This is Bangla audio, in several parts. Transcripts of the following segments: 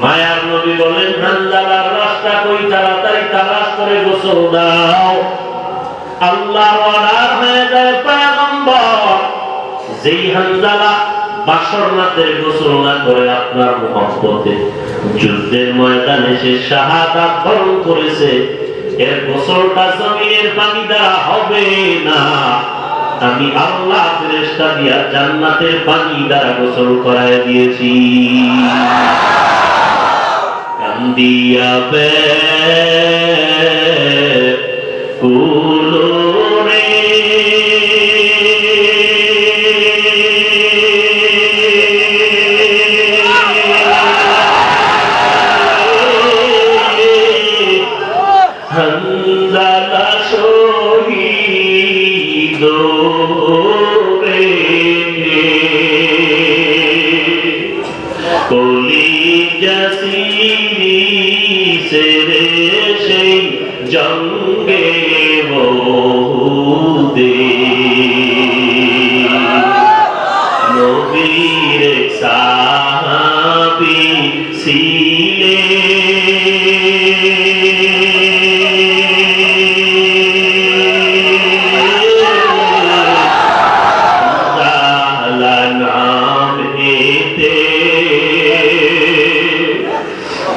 মায়ার নবী বলেন, হানজালার লাশটা কই, তাড়াতাড়ি তালাশ করে গোসল দাও। আল্লাহর অর্ডার হয়ে যায় পয়গম্বর, যেই হানজালা বাসরনাথের গোসল না করে আপনার মুহাব্বতে যুদ্ধের ময়দানে সে শাহাদাত বরণ করেছে, এর গোসলটা জমিনের পানি দ্বারা হবে না। আমি আল্লাহ ফেরেশতা দিয়া জান্নাতের পানি দ্বারা গোসল করায় দিয়েছি। কান্দিয়া বে কুলো রে হানজালা শহীদ রে কলিজা সিরিছে রে সেই জঙ্গে বহুদে নবীর সাহাবী ছিলে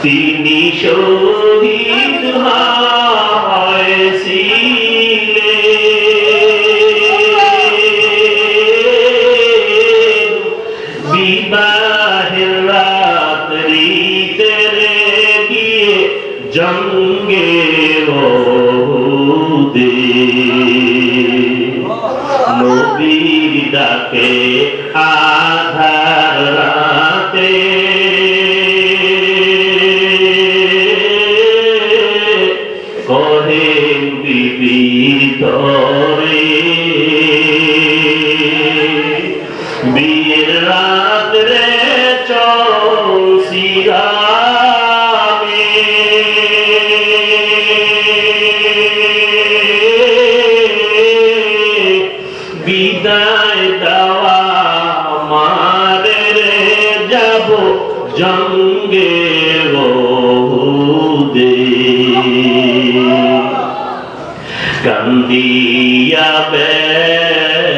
তিনি শহীদ হয়েছিলেন বিবাহের রাত্রিতে গিয়ে জঙ্গে বহুদে নবীর ডাকে আধার রাতে কহেন বিবির তরে বিয়ের রাত্রে চলছিলামে বিদায় দেওয়া মারে রে যাব জঙ্গে বহুদে কান্দিয়া ব্যাকুল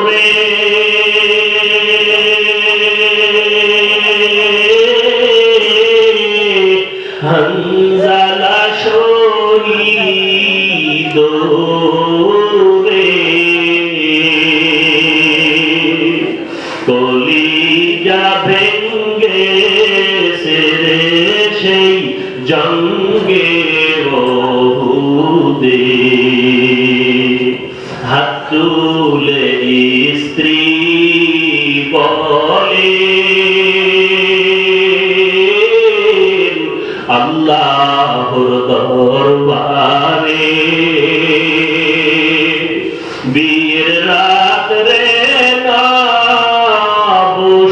রে হানজালা শহীদ রে কলিজা ভেঙ্গে সেরে সেই জঙ্গে বহুদে হাত তুলে স্ত্রী বলে আল্লাহর দরবারে বীর রাত্রে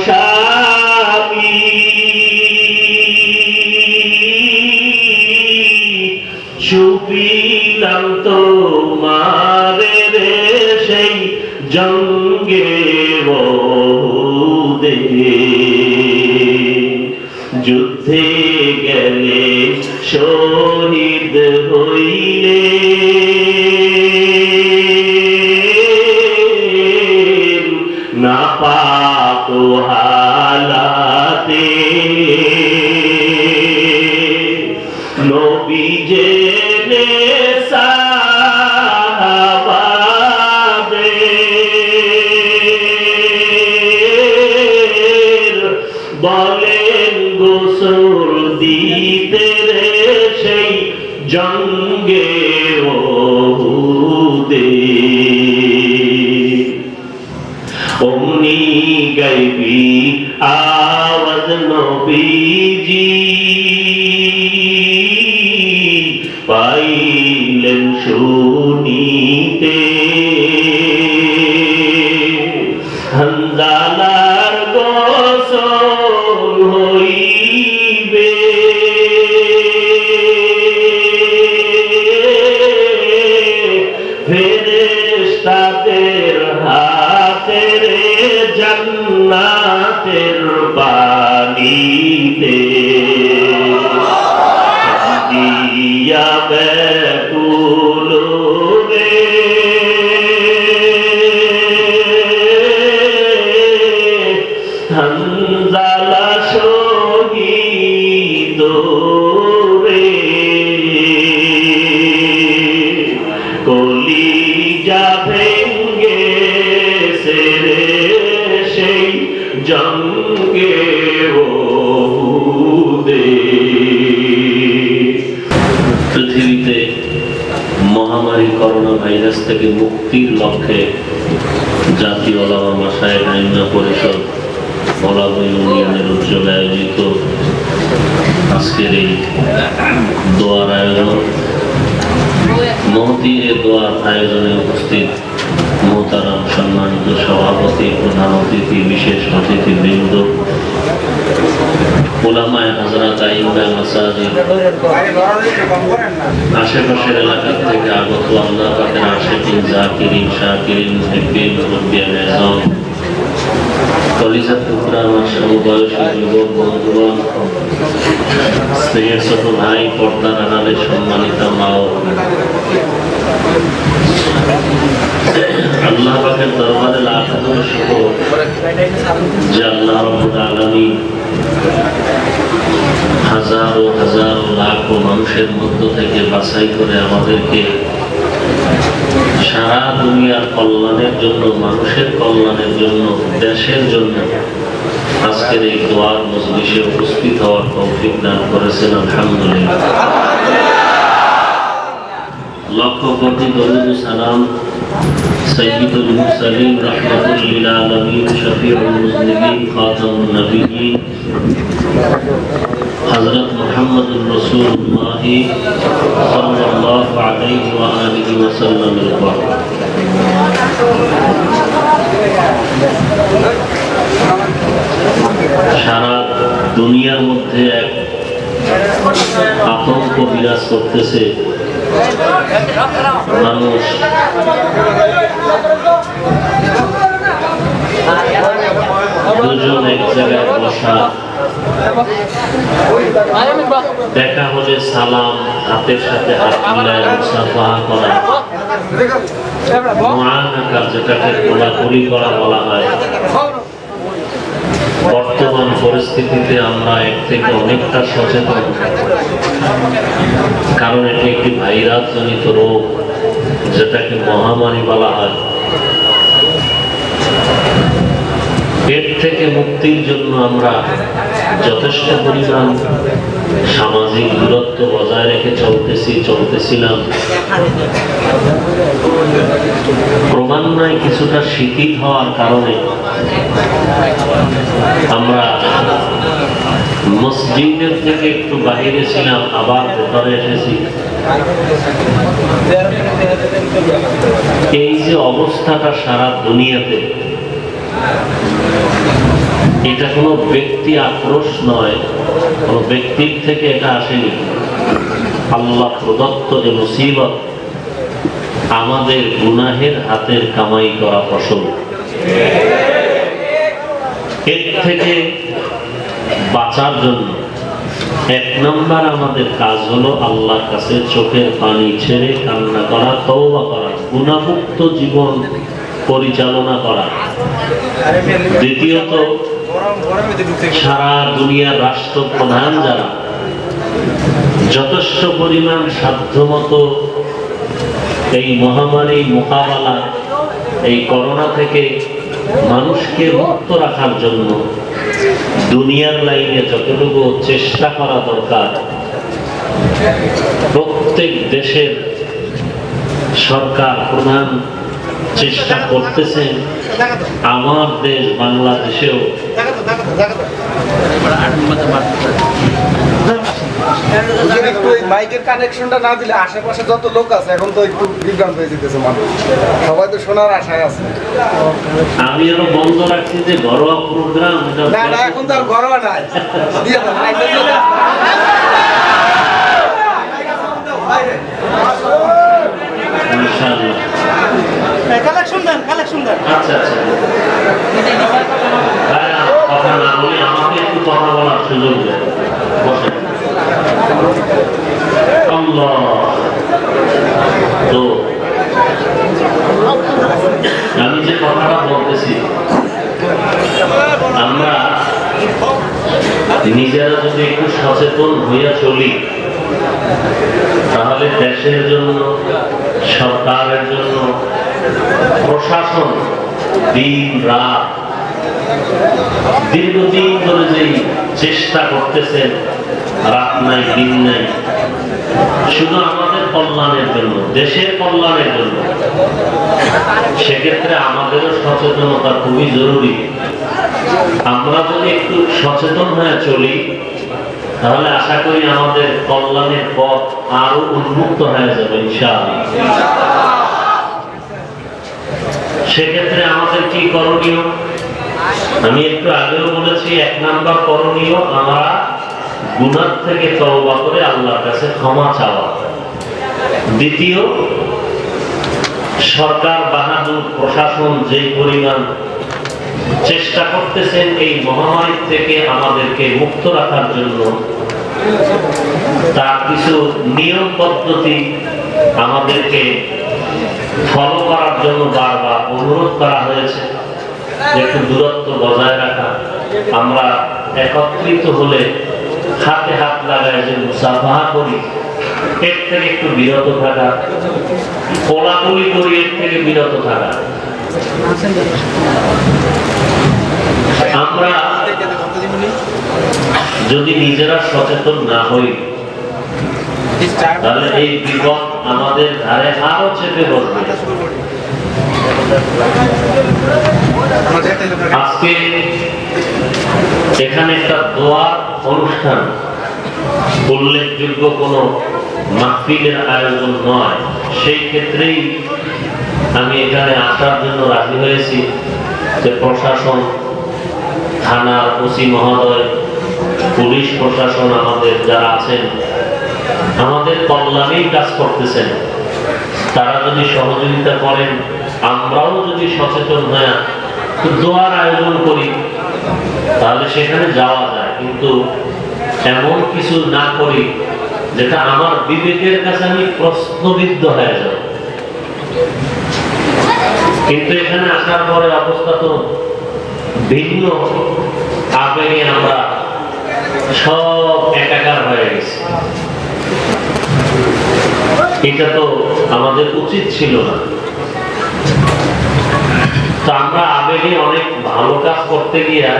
নবস্বামী ছুপিলাম তোমারে রে সেই জঙ্গে বহুদে যুদ্ধে গেলে শহীদ হইলে নাপাক হালাতে নবী জেনে সাহাবাদের বলেন গোসল দিতে রে সেই জঙ্গে বহুদে অমনি গাইবি আওয়াজ নবীজি পাইলেন শুনিতে হানজালার গোসল হইবে ফেরেশতাদের হাতে রে জান্নাতের পানি जंगे वो दे। পৃথিবীতে মহামারী করোনা ভাইরাস থেকে মুক্তির লক্ষ্যে জাতীয় ওলামা মাশায়েখ আইম্মা পরিষদ ওলামা ইউনিয়নের উদ্যোগে আয়োজিত আজকের এই দোয়ার আয়োজন, মহতী এই দোয়ার আয়োজনে উপস্থিত মোহতারাম সম্মানিত সভাপতি, প্রধান অতিথি, বিশেষ অতিথিবৃন্দ, উলামায়ে হযরত আইম্মায়ে মাসাজিদ, আশেপাশের এলাকা থেকে আগত আল্লাহ পাকের আশিকিন, জাকিরিন, শাকিরিন, মুহিব্বিন, মুরব্বিয়ানে আযম, কলিজার টুকরা আমার সমবয়সী যুবক বন্ধুগণ, স্নেহের ছোট ভাই, পর্দার আড়ালে সম্মানিত মা ও আল্লাহ পাকের দরবারে লাখ হাজার শুকর যে আল্লাহ রাব্বুল আলামিন হাজারো হাজারো লাখো মানুষের মধ্য থেকে বাছাই করে আমাদেরকে সারা দুনিয়ার কল্যাণের জন্য, মানুষের কল্যাণের জন্য, দেশের জন্য আজকের এই দোয়ার মজলিসে উপস্থিত হওয়ার তৌফিক দান করেছেন। আলহামদুলিল্লাহ। লক্ষ কোটি দরুদ ও সালাম সাইয়্যিদুল মুরসালিন রাহমাতুল লিল আলামিন শফিউল মুজনিবিন খাতামুন নবিয়্যিন হযরত মুহাম্মদুর রাসূলুল্লাহ সাল্লাল্লাহু আলাইহি ওয়া আলিহি ওয়াসাল্লামের উপর। সারা দুনিয়ার মধ্যে এক আতঙ্ক বিরাজ করতেছে। মানুষ দুজন এক জায়গায় বসা, দেখা হলে সালাম, হাতের সাথে হাত মিলায় মুসাফাহা করা, মুআনাকা যেটাকে কোলাকুলি করা বলা হয়। বর্তমান পরিস্থিতিতে আমরা এর থেকে অনেকটা সচেতন, কারণ এটি একটি ভাইরাস জনিত রোগ যেটাকে মহামারী বলা হয়। এর থেকে মুক্তির জন্য আমরা যথেষ্ট পরিমাণ সামাজিক দূরত্ব বজায় রেখে চলতেছিলাম। ক্রমান্বয়ে কিছুটা শিথিল হওয়ার কারণে আমরা মসজিদের থেকে একটু বাহিরে ছিলাম, আবার ভেতরে এসেছি। এই যে অবস্থাটা সারা দুনিয়াতে, এটা কোনো ব্যক্তি আক্রোশ নয়, কোনো ব্যক্তির থেকে এটা আসেনি। আল্লাহ প্রদত্ত যে মুসিবত, আমাদের গুনাহের হাতের কামাই করা ফসল। এর থেকে বাঁচার জন্য এক নম্বর আমাদের কাজ হলো আল্লাহর কাছে চোখের পানি ছেড়ে কান্না করা, তওবা করা, গুনাহমুক্ত জীবন পরিচালনা করা। দ্বিতীয়ত, সারা দুনিয়ার রাষ্ট্রপ্রধান যারা যথেষ্ট পরিমাণ সাধ্যমতো এই মহামারী মোকাবেলা, এই করোনা থেকে মানুষকে মুক্ত রাখার জন্য দুনিয়ার লাইনে যতটুকু চেষ্টা করা দরকার, প্রত্যেক দেশের সরকার প্রধান চেষ্টা করতেছেন। আমার দেশ বাংলাদেশেও মাইকের কানেকশনটা না দিলে আশেপাশে যত লোক আছে এখন তো একটু বিভ্রান্ত হয়ে যেতেছে মানুষ, সবাই তো শোনার আশায় আছে। আমি আরো বন্ধ রাখছি যে ঘরোয়া প্রোগ্রাম, না না এখন তো আর ঘরোয়া নাই, দিয়ে দাও মাইকটা দিয়ে দাও। ইনশাআল্লাহ কালেকশন দেন, কালেকশন দেন। আচ্ছা আচ্ছা, কথা না বলে আমাকে একটু কথা বলার সুযোগ দেন। বসেন। আল্লাহ, তো আমি যে কথাটা বলতেছি, আমরা নিজেরা যদি একটু সচেতন হইয়া চলি, তাহলে দেশের জন্য, সরকারের জন্য, প্রশাসন দিন রাত দীর্ঘদিন ধরে যেই চেষ্টা করতেছেন, রাত নাই দিন নাই, শুধু আমাদের কল্যাণের জন্য, দেশের কল্যাণের জন্য, সেক্ষেত্রে আমাদেরও সচেতনতা খুবই জরুরি। আমরা যদি একটু সচেতন হয়ে চলি, তাহলে আশা করি আমাদের কল্যাণের পথ আরো উন্মুক্ত হয়ে যাবে ইনশাআল্লাহ। সেক্ষেত্রে আমাদের কি করণীয়? আমি একটু আগেও বলেছি, 1 নাম্বার করণীয়, আমরা গুনাহ থেকে তওবা করে আল্লাহর কাছে ক্ষমা চাওয়া। দ্বিতীয়, সরকার বাহাদুর প্রশাসন যে পরিমাণ চেষ্টা করতেছেন এই মহামারী থেকে আমাদেরকে মুক্ত রাখার জন্য, তার কিছু নিয়ম পদ্ধতি আমাদেরকে ফলো করার জন্য বারবার অনুরোধ করা হয়েছে। একটু দূরত্ব বজায় রাখা, আমরা একত্রিত হলে হাতে হাত লাগায় যে মুসাফাহা করি, এর থেকে একটু বিরত থাকা, কোলাকুলি করি, এর থেকে বিরত থাকা। আমরা যদি নিজেরা সচেতন না হই, তাহলে এই বিপদ আমাদের ধারে আরো চেপে বসবে। আজকে এখানে একটা দোয়ার অনুষ্ঠান, উল্লেখযোগ্য কোনো মাহফিলের আয়োজন নয়, সেই ক্ষেত্রেই আমি এখানে আসার জন্য রাজি হয়েছি। যে প্রশাসন, থানা ওসি মহোদয়, পুলিশ প্রশাসন, আমাদের যারা আছেন, আমাদের কল্যাণেই কাজ করতেছেন, তারা যদি সহযোগিতা করেন, আমরাও যদি সচেতন হয়ে দোয়ার আয়োজন করি, তাহলে সেখানে যাওয়া যায়। কিন্তু এমন কিছু না করি যেটা আমার বিবেকের কাছে আমি প্রশ্নবিদ্ধ হয়ে যাব। কিন্তু এখানে আসার পরে অবস্থা তো ভিন্ন, আবেগে আমরা সব একাকার হয়ে গেছি। এটা তো আমাদের উচিত ছিল না। তো আমরা আবেগে অনেক ভালো কাজ করতে গিয়ে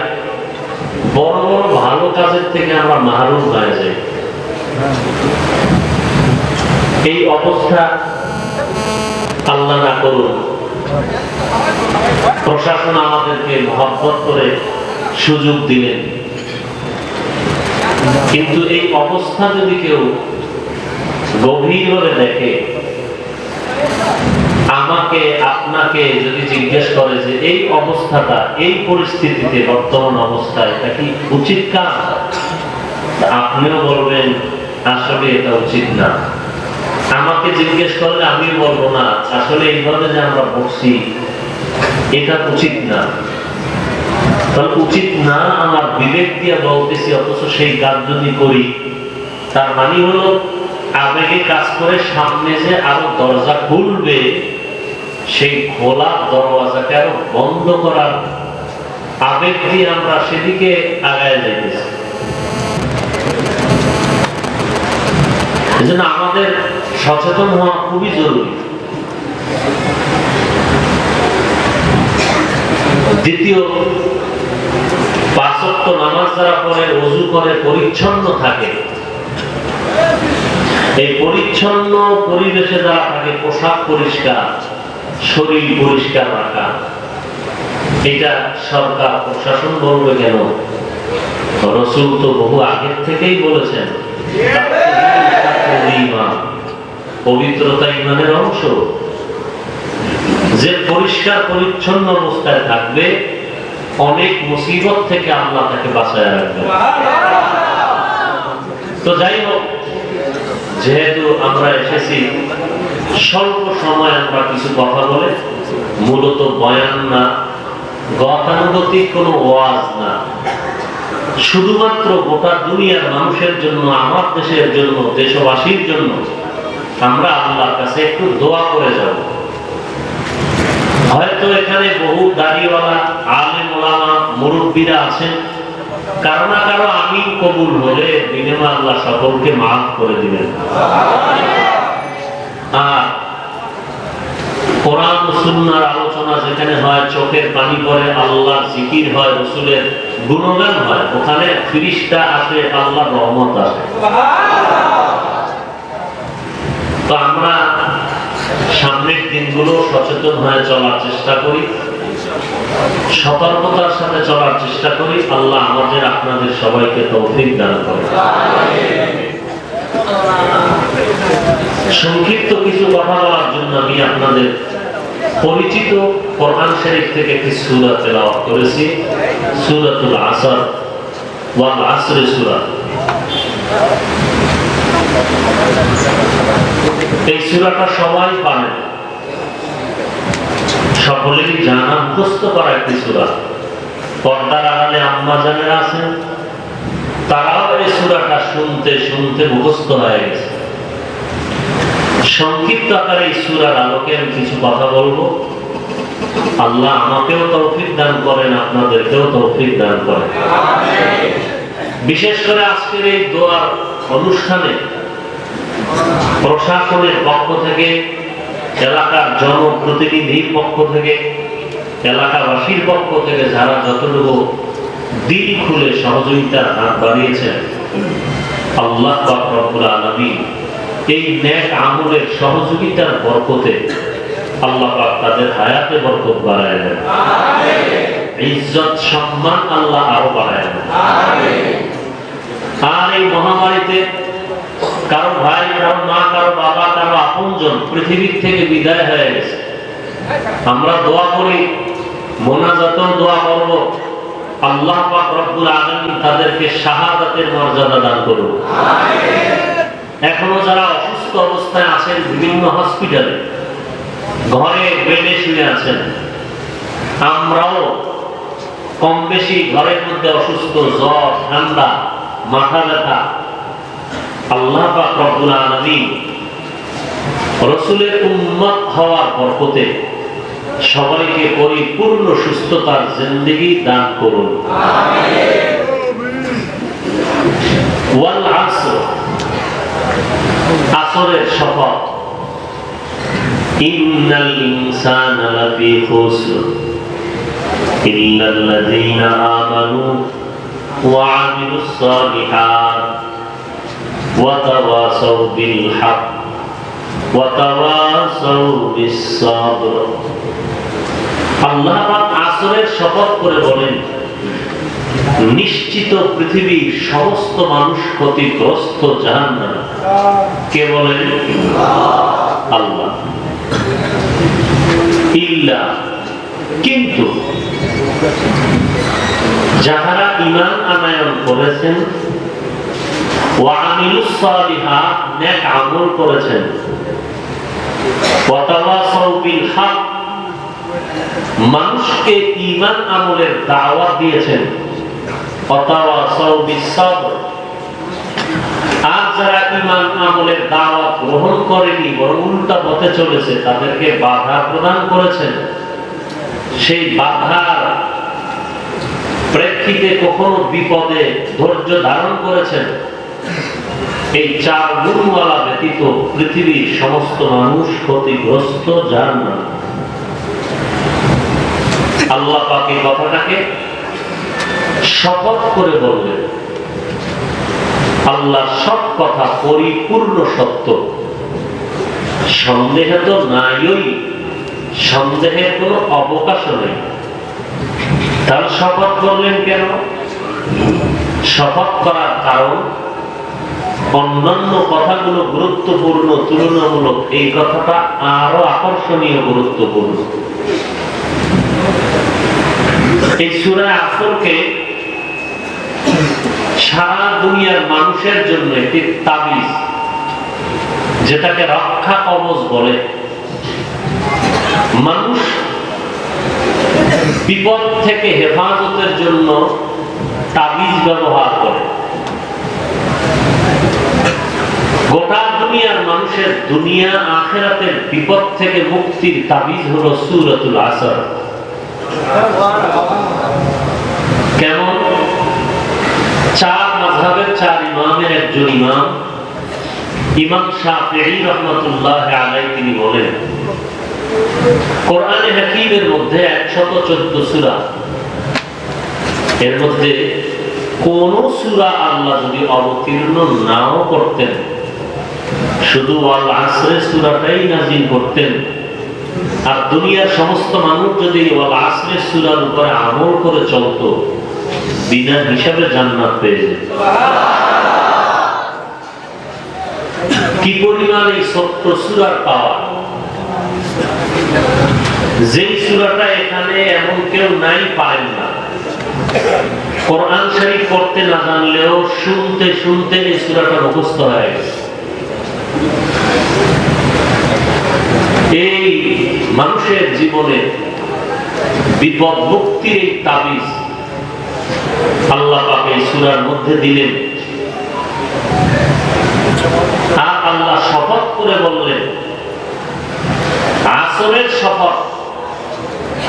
বড় বড় ভালো কাজের থেকে আমরা মাহরুম হয়ে যাই। এই অবস্থা আল্লাহ না করুন। প্রশাসন আমাদেরকে মহব্বত করে সুযোগ দিলেন, কিন্তু এই অবস্থা যদি কেউ গভীরভাবে দেখে, আমাকে আপনাকে যদি জিজ্ঞেস করে যে এই অবস্থাটা, এই পরিস্থিতিতে, বর্তমান অবস্থায় এটা কি উচিত কাজ, আপনিও বলবেন আসলে এটা উচিত না। আমাকে জিজ্ঞেস করলে আমি বলবো না আসলে এইভাবে যে আমরা বসছি এটা উচিত না। তাহলে উচিত না আমার বিবেক দিয়ে বলতেছি, অথচ সেই কাজ যদি করি, তার মানে হলো আবেগে কাজ করে সামনে যে আরো দরজা খুলবে, সেই খোলা দরওয়াজাকে আরো বন্ধ করার আবেগ দিয়ে আমরা সেদিকে আগায় যাইতেছি। এজন্য আমাদের সচেতন হওয়া খুবই জরুরি। দ্বিতীয়, 5 ওয়াক্ত নামাজ যারা পড়ে, ওযু করে, পরিচ্ছন্ন থাকে, এই পরিচ্ছন্ন পরিবেশে যারা থাকে, পোশাক পরিষ্কার, শরীর পরিষ্কার রাখা, এটা সরকার প্রশাসন বলবে কেন? রাসূল তো বহু আগের থেকেই বলেছেন, পবিত্রতা ঈমানের অংশ। যে পরিষ্কার পরিচ্ছন্ন অবস্থায় থাকবে, অনেক মুসিবত থেকে আল্লাহ তাকে বাঁচায় রাখবে। তো যাই হোক, যেহেতু আমরা এসেছি, স্বল্প সময় আমরা কিছু কথা বলে, মূলত বয়ান না, গতানুগতিক কোনো ওয়াজ না, শুধুমাত্র গোটা দুনিয়ার মানুষের জন্য, আমার দেশের জন্য, দেশবাসীর জন্য আমরা আল্লাহর কাছে একটু দোয়া করে যাব। হয়তো এখানে বহু দাড়িওয়ালা, আলেম ওলামা, মুরব্বীরা আছেন, কারো না কারো আমিন কবুল হলে বিনিময়ে আল্লাহ সকলকে মাফ করে দিবেন। আর কোরআন ও সুন্নাহর আলোচনা আলোচনা যেখানে হয়, চোখের পানি পড়ে, আল্লাহর জিকির হয়, রাসূলের গুণগান হয়, ওখানে ফেরেশতা আসে, আল্লাহর রহমত আসে। তো আমরা সামনের দিনগুলো সচেতন হয়ে চলার চেষ্টা করি, সতর্কতার সাথে চলার চেষ্টা করি। আল্লাহ আমাদের আপনাদের সবাইকে তৌফিক দান করে। সংক্ষিপ্ত কিছু কথা বলার জন্য আমি আপনাদের পরিচিত কোরআন শরীফ থেকে একটি সূরা তেলাওয়াত করেছি, সূরাতুল আসর, ওয়াল আসর সূরা। এই সূরাটা সবাই পারে, সকলেরই জানা মুখস্থ করা একটি সূরা। পর্দার আড়ালে আম্মা জানেরা আছেন, তারাও এই সূরাটা শুনতে শুনতে মুখস্থ হয়ে গেছে। সংক্ষিপ্ত আকারে এই সূরার আলোকে আমি কিছু কথা বলবো। আল্লাহ আমাকেও তৌফিক দান করেন, আপনাদেরকেও তৌফিক দান করেন। বিশেষ করে আজকের এই দোয়ার অনুষ্ঠানে প্রশাসনের পক্ষ থেকে, এলাকার জনপ্রতিনিধির পক্ষ থেকে, এলাকাবাসীর পক্ষ থেকে যারা যতটুকু দিল খুলে সহযোগিতার হাত বাড়িয়েছেন, আল্লাহ পাক রব্বুল আলামিন এই নেক আমলের সহযোগিতার বরকতে আল্লাহ পাক তাদের হায়াতে বরকত বাড়ায় দেন, ইজ্জত সম্মান আল্লাহ আরো বাড়ায় দেন। আর এই মহামারীতে কারো ভাই, কারো মা, কারো বাবা, কারো আপনজন পৃথিবীর থেকে বিদায় হয়ে গেছে। আমরা দোয়া করি, মোনাজাতেও দোয়া করব, আল্লাহ পাক রব্বুল আলামিন তাদেরকে শাহাদাতের মর্যাদা দান করুন। এখনো যারা অসুস্থ অবস্থায় আছেন, বিভিন্ন হসপিটালে ঘরে বেডে শুয়ে আছেন, আমরাও কম বেশি ঘরের মধ্যে অসুস্থ, জ্বর, ঠান্ডা, মাথা ব্যথা, আল্লাহ পাক রব্বুল আলামিন রাসূলের উম্মত হওয়ার বরকতে সবাইকে পরিপূর্ণ সুস্থতার জিন্দেগি দান করুন। ওয়াল আসর, আসরের শপথ, ইন্নাল ইনসানা লাফি খুসর ইল্লাল্লাযীনা আমানু ওয়া আমিলুস সালিহাত ওয়া তাওয়াসাউ বিল হক ওয়া তাওয়াসাউ বিস সাবর। আল্লাহ পাক আসরের শপথ করে বলেন, নিশ্চিত পৃথিবীর সমস্ত মানুষ ক্ষতিগ্রস্ত জাহান্নামে। কে বলেন? আল্লাহ। ইল্লা, কিন্তু যাহারা ঈমান আনয়ন করেছেন, ওয়া আমিলুস সালিহাত, নেক আমল করেছেন, ওয়া তাওয়াসাউ বিল হক, মানুষকে ঈমান আমলের দাওয়াত দিয়েছেন, ওয়া তাওয়াসাউ বিস সাবর, আর যারা ঈমান আমলের দাওয়াত গ্রহণ করেনি, বরং উল্টা পথে চলেছে, তাদেরকে বাধা প্রদান করেছেন। সেই বাধার প্রেক্ষিতে কখনো বিপদে ধৈর্য ধারণ করেছেন। এই চার গুণওয়ালা ব্যতীত পৃথিবীর সমস্ত মানুষ ক্ষতিগ্রস্ত জাহান্নামে। আল্লাহ পাক এই কথাটাকে শপথ করে বললেন। আল্লাহর সব কথা পরিপূর্ণ সত্য, সন্দেহ তো নাইই, সন্দেহের কোনো অবকাশ নেই। তার শপথ করলেন কেন? শপথ করার কারণ, অন্যান্য কথাগুলো গুরুত্বপূর্ণ, তুলনামূলক এই কথাটা আরো আকর্ষণীয়, গুরুত্বপূর্ণ। এই সূরা আসরকে সারা দুনিয়ার মানুষের জন্য একটি তাবিজ, যেটাকে রক্ষা কবচ বলে। মানুষ বিপদ থেকে হেফাজতের জন্য তাবিজ ব্যবহার করে। গোটা দুনিয়ার মানুষের দুনিয়া আখিরাতের বিপদ থেকে মুক্তির তাবিজ হলো সূরাতুল আসর। কেমন? চার মাযহাবের চার ইমামের একজন ইমাম শাফিঈ রাহমাতুল্লাহি আলাইহি তিনি বলেন, কোরআনে হাকিমের মধ্যে 114 সূরা, এর মধ্যে কোন সূরা আল্লাহ যদি অবতীর্ণ নাও করতেন, শুধু ওয়াল আসরের সূরাটাই নাযিল করতেন, আর দুনিয়ার সমস্ত মানুষ যদি ওয়াল আসরের সূরার উপরে আমল করে চলতো, বিনা হিসাবে জান্নাত পেয়ে যেত। কি পরিমাণ এই ছোট্ট সূরার পাওয়ার! যে সূরাটা এখানে এমন কেউ নাই পারেন না, কোরআন শরীফ পড়তে না জানলেও শুনতে শুনতে এই সূরাটা মুখস্থ হয়ে গেছে। এই মানুষের জীবনে বিপদ মুক্তির এই তাবিজ আল্লাহ পাক এই সূরার মধ্যে দিলেন। আর আল্লাহ শপথ করে বললেন, আসরের শপথ,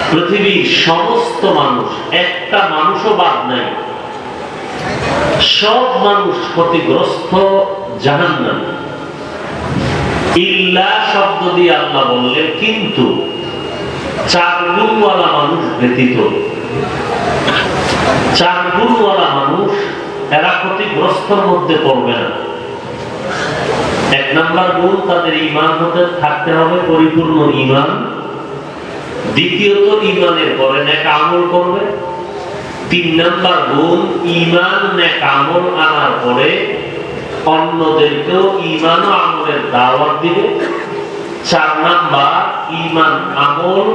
পৃথিবীর সমস্ত মানুষ, একটা মানুষও বাদ নাই, সব মানুষ ক্ষতিগ্রস্ত, জাহান্নামী। ইল্লা শব্দ দিয়ে আল্লাহ বললেন কিন্তু, 4 গুণওয়ালা মানুষ ব্যতীত। 4 গুণওয়ালা মানুষ, এরা ক্ষতিগ্রস্তর মধ্যে পড়বে না। 1 নাম্বার গুণ, তাদের ঈমান হতে থাকতে হবে পরিপূর্ণ ঈমান। দ্বিতীয়ত, ঈমানের পরে নেক আমল করবে। 3 নাম্বার গুণ, ঈমান নেক আমল আনার পরে অন্যদেরকেও ঈমান ও আমলের দাওয়াত দিবে। 4 নাম্বার, ঈমান আমল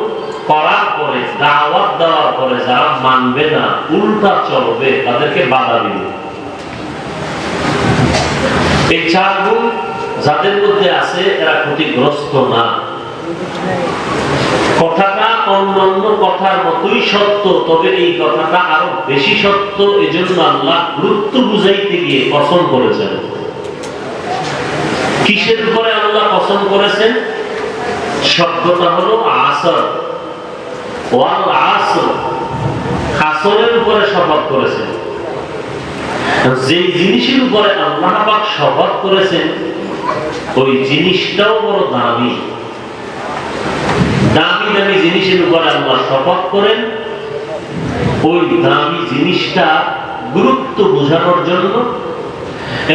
করার পরে, দাওয়াত দেওয়ার পরে যারা মানবে না, উল্টা চলবে, তাদেরকে বাধা দিবে। এই 4 গুণ যাদের মধ্যে আছে, এরা ক্ষতিগ্রস্ত না। কথাটা অন্যান্য কথার মতোই সত্য, তবে এই কথাটা আরো বেশি সত্য। এজন্য আল্লাহ গুরুত্ব বুঝাইতে গিয়ে কসম করেছেন। কিসের উপরে আল্লাহ কসম করেছেন? শব্দটা হলো আসর, ওয়াল আসর, আসরের উপরে শপথ করেছেন। যে জিনিসের উপরে আল্লাহ পাক শপথ করেছেন, ওই জিনিসটাও বড় দামি। দামি দামি জিনিসের উপরে আল্লাহ শপথ করেন, ওই দামি জিনিসটা গুরুত্ব বোঝানোর জন্য,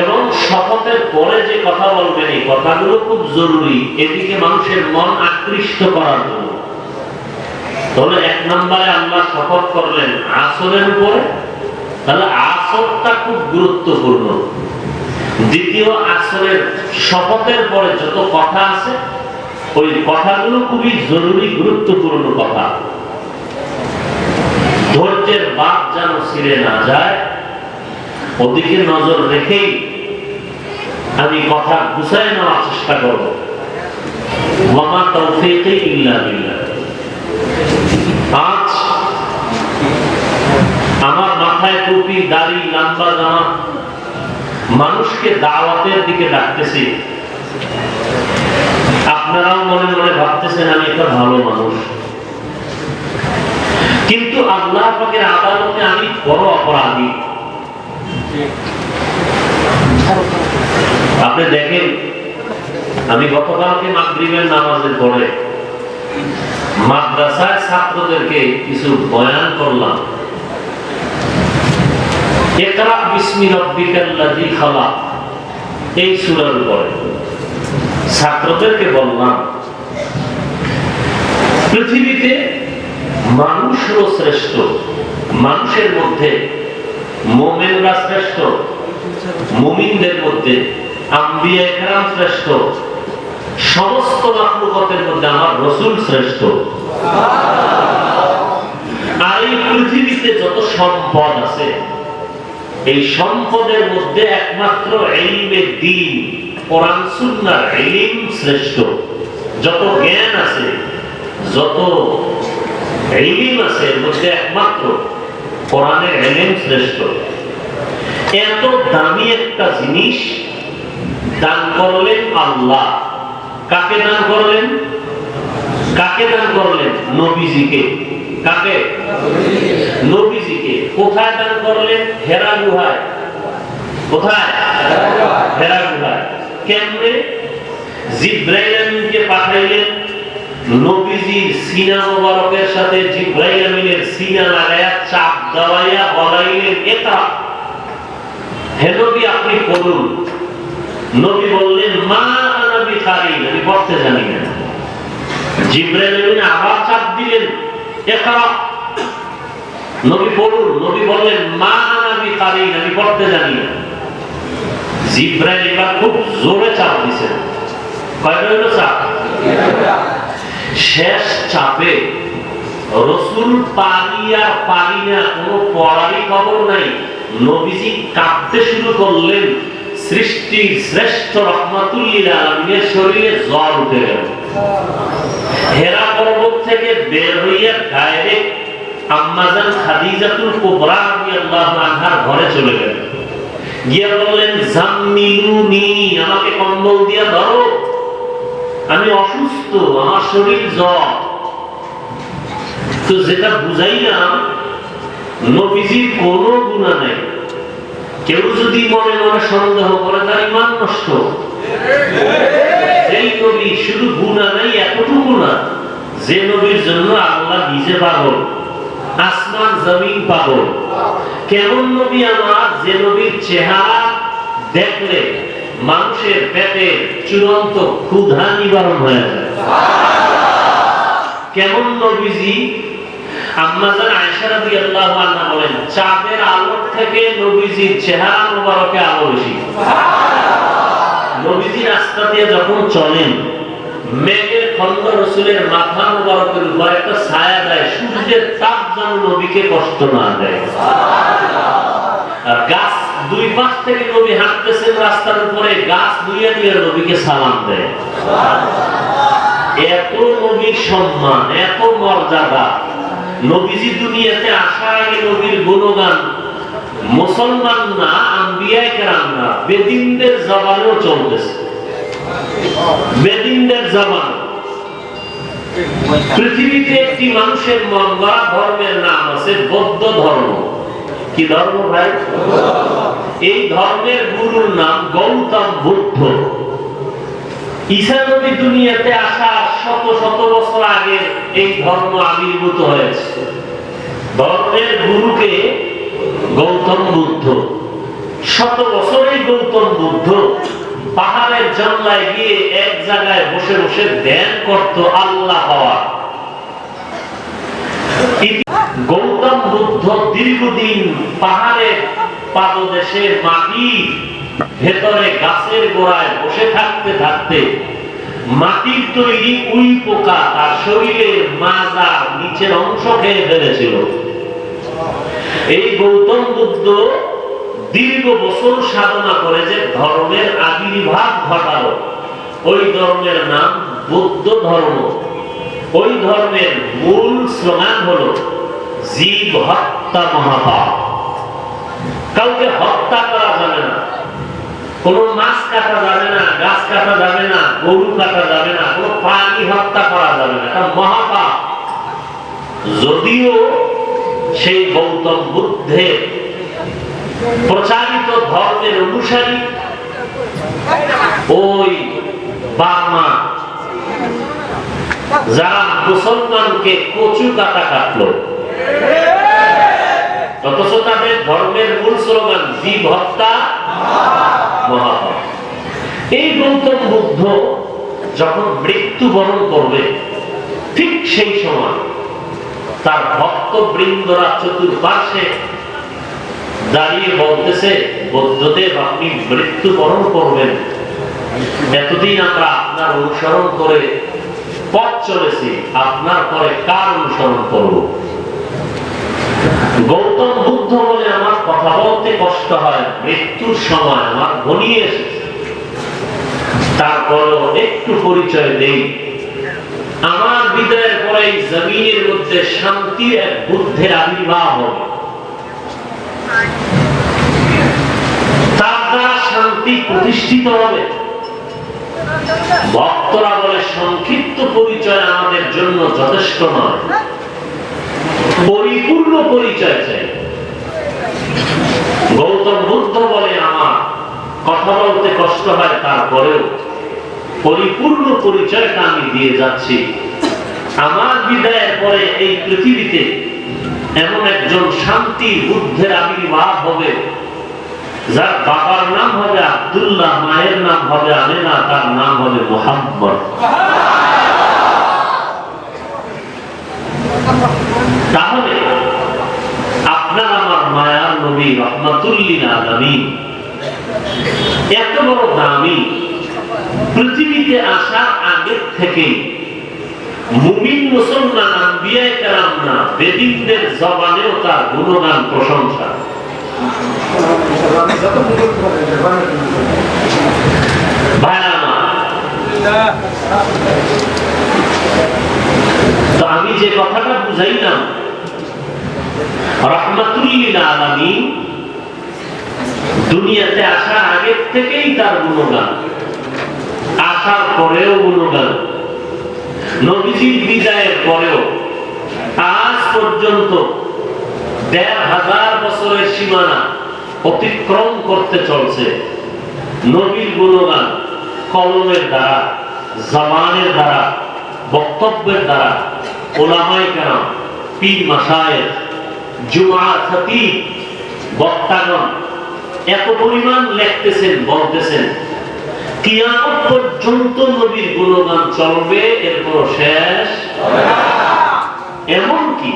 এবং শপথের পরে যে কথা বলবেন, এই কথাগুলো খুব জরুরি, এদিকে মানুষের মন আকৃষ্ট করার জন্য। তাহলে 1 নম্বরে আল্লাহ শপথ করলেন আসরের উপরে, তাহলে আসরটা খুব গুরুত্বপূর্ণ। দ্বিতীয়, আসরের শপথের পরে যত কথা আছে, ওই কথাগুলো খুবই জরুরি, গুরুত্বপূর্ণ কথা। ধৈর্যের বাঁধ যেন ছিঁড়ে না যায়, ওদিকে নজর রেখেই আমি কথা গুছায় নেওয়ার চেষ্টা করব। ওয়ামা তাওফীকি ইল্লা বিল্লাহ। আজ আমার মাথায় টুপি, দাড়ি, লম্বা জামা, মানুষকে দাওয়াতের দিকে ডাকতেছি। আপনারাও মনে মনে ভাবতেছেন আমি একটা ভালো মানুষ, কিন্তু আল্লাহ পাকের আদালতে আমি বড় অপরাধী। আপনি দেখেন, আমি গতকালকে মাগরিবের নামাজের পরে মাদ্রাসায় ছাত্রদেরকে কিছু বয়ান করলাম। ইকরা বিসমি রাব্বিকাল্লাযী খালাক, এই সূরার উপরে ছাত্রদেরকে বললাম, পৃথিবীতে মানুষ হলো শ্রেষ্ঠ, মানুষের মধ্যে মুমিনরা শ্রেষ্ঠ, মুমিনদের মধ্যে আম্বিয়া কেরাম শ্রেষ্ঠ, সমস্ত মাখলুকাতের মধ্যে আমার রাসূল শ্রেষ্ঠ। আর এই পৃথিবীতে যত সম্পদ আছে, এই সম্পদের মধ্যে একমাত্র ইলমে দ্বীন, কোরআন সুন্নাহর ইলম শ্রেষ্ঠ। যত জ্ঞান আছে, যত ইলম আছে, এর মধ্যে একমাত্র কোরআনের ইলম শ্রেষ্ঠ। এত দামি একটা জিনিস দান করলেন আল্লাহ। কাকে দান করলেন? কাকে দান করলেন? নবীজিকে। কাকে? নবীজিকে। কোথায় দান করলেন? হেরা গুহায়। কোথায়? হেরা গুহায়। কেমনে? জিবরাইল আমিনকে পাঠাইলেন, নবীজির সিনা মোবারকের সাথে জিবরাইল আমিনের সিনা লাগায়া চাপ দেওয়াইয়া বলাইলেন এটা হে নবী আপনি পড়ুন। নবী বললেন মা আনা বিকারিন, আমি পড়তে জানি না। জিবরাইল আমিন আবার চাপ দিলেন এটা নবী পড়ুন। নবী বললেন মা আনা বিকারিন, আমি পড়তে জানি না। জিবরাইল এবার খুব জোরে চাপ দিয়েছেন। কয়টা হলো চাপ? শেষ চাপে রসুল পারি আর পারি না, কোনো পড়ারই খবর নাই, নবীজি কাঁপতে শুরু করলেন। সৃষ্টির শ্রেষ্ঠ রহমাতুল লিল আলামিনের শরীরে জ্বর উঠে গেল। হেরা পর্বত থেকে বের হইয়া ডাইরেক্ট আম্মাজান খাদিজাতুল কুবরা রাদিয়াল্লাহু আনহার ঘরে চলে গেলেন। গিয়ে বললেন জাম্মিলুনি, আমাকে কম্বল দিয়া ধরো, আমি অসুস্থ, আমার শরীর জ্বর। তো যেটা বুঝাইলাম নবীজির কোনো গুনাহ নাই। কেউ যদি মনে মনে সন্দেহ করে তার ঈমান নষ্ট। এই নবী শুধু গুনাহ নাই এতটুকু না, যে নবীর জন্য আল্লাহ নিজে পাগল, আসমান জমিন পাগল। কেমন নবী আমার, যে নবীর চেহারা দেখলে মানুষের পেটে চূড়ান্ত ক্ষুধা নিবারণ হয়ে যায়। কেমন নবীজি? আম্মাজান আয়েশা রাদিয়াল্লাহু আনহা বলেন চাঁদের আলোর থেকে নবীজির চেহারা মোবারকে আলো বেশি। নবীজি রাস্তা দিয়ে যখন চলেন মেঘের খন্ড রসুলের মাথা মোবারকের উপর একটা ছায়া দেয়, সূর্যের তাপ যেন নবীকে কষ্ট না দেয়। আর গাছ দুই পাশ থেকে নবী হাঁটতেছেন রাস্তার উপরে, গাছ দুইয়া দিয়ে নবীকে সালাম দেয়। এত নবীর সম্মান, এত মর্যাদা। নবীজি দুনিয়াতে আসার আগে নবীর গুণগান মুসলমান না, আম্বিয়ায়ে কেরাম না, বেদিনদের জবানেও চলতেছে। বেদিনদের জবান। পৃথিবীতে একটি মানুষের মন গড়া ধর্মের নাম আছে বৌদ্ধ ধর্ম। কি ধর্ম ভাই? এই ধর্মের গুরুর নাম গৌতম বুদ্ধ। ঈসা নবী দুনিয়াতে আসার শত শত বছর আগে এই ধর্ম আবির্ভূত হয়েছে। ধর্মের গুরুকে গৌতম বুদ্ধ। শত বছরে গৌতম বুদ্ধ পাহাড়ের জঙ্গলায় গিয়ে এক জায়গায় বসে বসে ধ্যান করত আল্লাহ হওয়া। গৌতম বুদ্ধ দীর্ঘদিন পাহাড়ের পাদদেশের মাটি ভেতরে গাছের গোড়ায় বসে থাকতে থাকতে মাটির তৈরি উই পোকা তার শরীরের মাজা নিচের অংশ খেয়ে ফেলেছিল। এই গৌতম বুদ্ধ দীর্ঘ বছর সাধনা করে যে ধর্মের আবির্ভাব ঘটালো, ওই ধর্মের নাম বৌদ্ধ ধর্ম। ওই ধর্মের মূল স্লোগান হলো জীব হত্যা মহাপাপ। কাউকে হত্যা করা যাবে না, কোন মাছ কাটা যাবে না, গাছ কাটা যাবে না, গরু কাটা যাবে না, কোন প্রাণী হত্যা করা যাবে না, এটা মহাপাপ। যদিও সেই গৌতম বুদ্ধের প্রচারিত ধর্মের অনুসারী ওই বার্মা যারা মুসলমানকে কচু কাটা কাটলো, অথচ তাদের ধর্মের মূল স্লোগান জীব হত্যা মহাপাপ। এই গৌতম বুদ্ধ যখন মৃত্যুবরণ করবে ঠিক সেই সময় তার ভক্ত বৃন্দরা চতুর্পার্শ্বে দাঁড়িয়ে বলতেছে, বুদ্ধদেব আপনি মৃত্যুবরণ করবেন, এতদিন আমরা আপনার অনুসরণ করে পথ চলেছি, আপনার পরে কার অনুসরণ করব? গৌতম বুদ্ধ বলে আমার কথা বলতে কষ্ট হয়, মৃত্যুর সময় আমার ঘনিয়ে এসেছে, তারপরও একটু পরিচয় দেই। আমার বিদায়ের পরে এই জমিনের মধ্যে শান্তির এক বুদ্ধের আবির্ভাব হবে, তার দ্বারা শান্তি প্রতিষ্ঠিত হবে। ভক্তরা বলে সংক্ষিপ্ত পরিচয় আমাদের জন্য যথেষ্ট নয়, পরিপূর্ণ পরিচয় চাই। গৌতম বুদ্ধ বলে আমার কথা বলতে কষ্ট হয়, তারপরেও পরিপূর্ণ পরিচয়টা আমি দিয়ে যাচ্ছি। আমার বিদায়ের পরে এই পৃথিবীতে এমন একজন শান্তি বুদ্ধের আবির্ভাব হবে, যার বাবার নাম হবে আব্দুল্লাহ, মায়ের নাম হবে আমেনা, তার নাম হবে মুহাম্মদ। তাহলে আপনার আমার মায়ার নবী রাহমাতুল লিল আলামিন এত বড় দামি, পৃথিবীতে আসার আগে থেকে মুমিন মুসলমান আম্বিয়া কেরামরা বেদিনদের জবানেও তার গুণগান প্রশংসা। তো আমি যে কথাটা বুঝাইলাম, রাহমাতুল লিল আলামিন দুনিয়াতে আসার আগে থেকেই তার গুণগান, আসার পরেও গুণগান, নবীজির বিদায়ের পরেও আজ পর্যন্ত ১৫০০ বছরের সীমানা অতিক্রম করতে চলছে। নবীর গুণগান কলমের দ্বারা, জবানের দ্বারা, বক্তব্যের দ্বারা ওলামায়ে কেরাম, পীর মাশায়েখ, জুমআর খতিব, বক্তাগণ এত পরিমাণ লিখতেছেন, বলতেছেন, কিয়ামত পর্যন্ত নবীর গুণগান চলবে, এর কোনো শেষ হবে না। এমনকি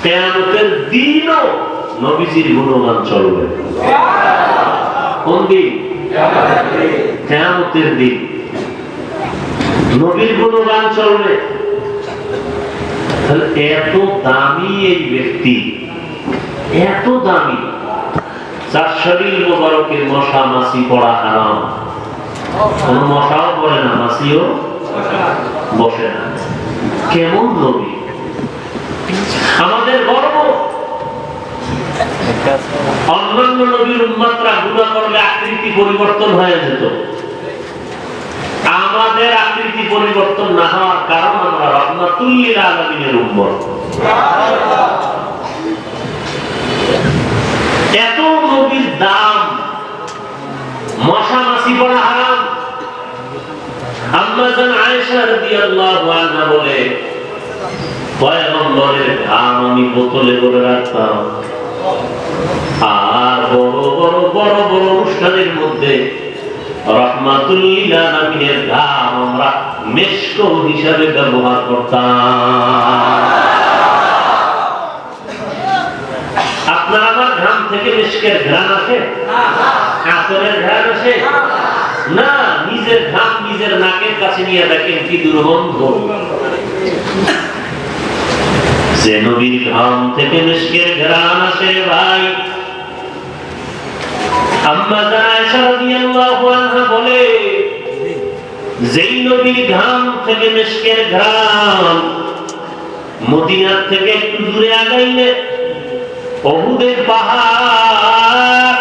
কিয়ামতের দিনও নবীজির গুণগান চলবে। কোন দিন? কিয়ামতের দিন নবীর গুণগান চলবে। তাহলে এত দামি এই ব্যক্তি, এত দামি, যার শরীর মোবারকে মশা মাছি পড়া হারাম। কোন মশাও পড়ে না, মাছিও বসে না। কেমন নবী! আমাদের গর্ব। অন্যান্য নবীর উম্মতরা গুনাহ করলে আকৃতি পরিবর্তন হয়ে যেত, আমাদের আকৃতি পরিবর্তন না হওয়ার কারণ আমরা রাহমাতুল লিল আলামিনের উম্মত। এত নবীর দাম, মশা মাছি পড়া হারাম। আম্মা জান আয়েশা রাদিয়াল্লাহু আনহা বলে, পয়গম্বরের ঘাম আমি বোতলে করে রাখতাম, আর বড় বড় বড় বড় অনুষ্ঠানের মধ্যে রাহমাতুল লিল আলামিনের ঘাম আমরা মেশক হিসাবে ব্যবহার করতাম। আপনার আমার ঘাম থেকে মেশকের ঘ্রাণ আসে? আতরের ঘ্রাণ আসে না। নিজের ঘাম নিজের নাকের কাছে নিয়ে দেখেন কি দুর্গন্ধ। যে নবীর ঘাম থেকে মেশকের ঘ্রাণ আসে ভাই, আম্মা জান আয়েশা রাদিয়াল্লাহু আনহা বলে, যেই নবীর ঘাম থেকে মেশকের ঘ্রাণ মদিনার থেকে একটু দূরে আগাইলে উহুদের পাহাড়,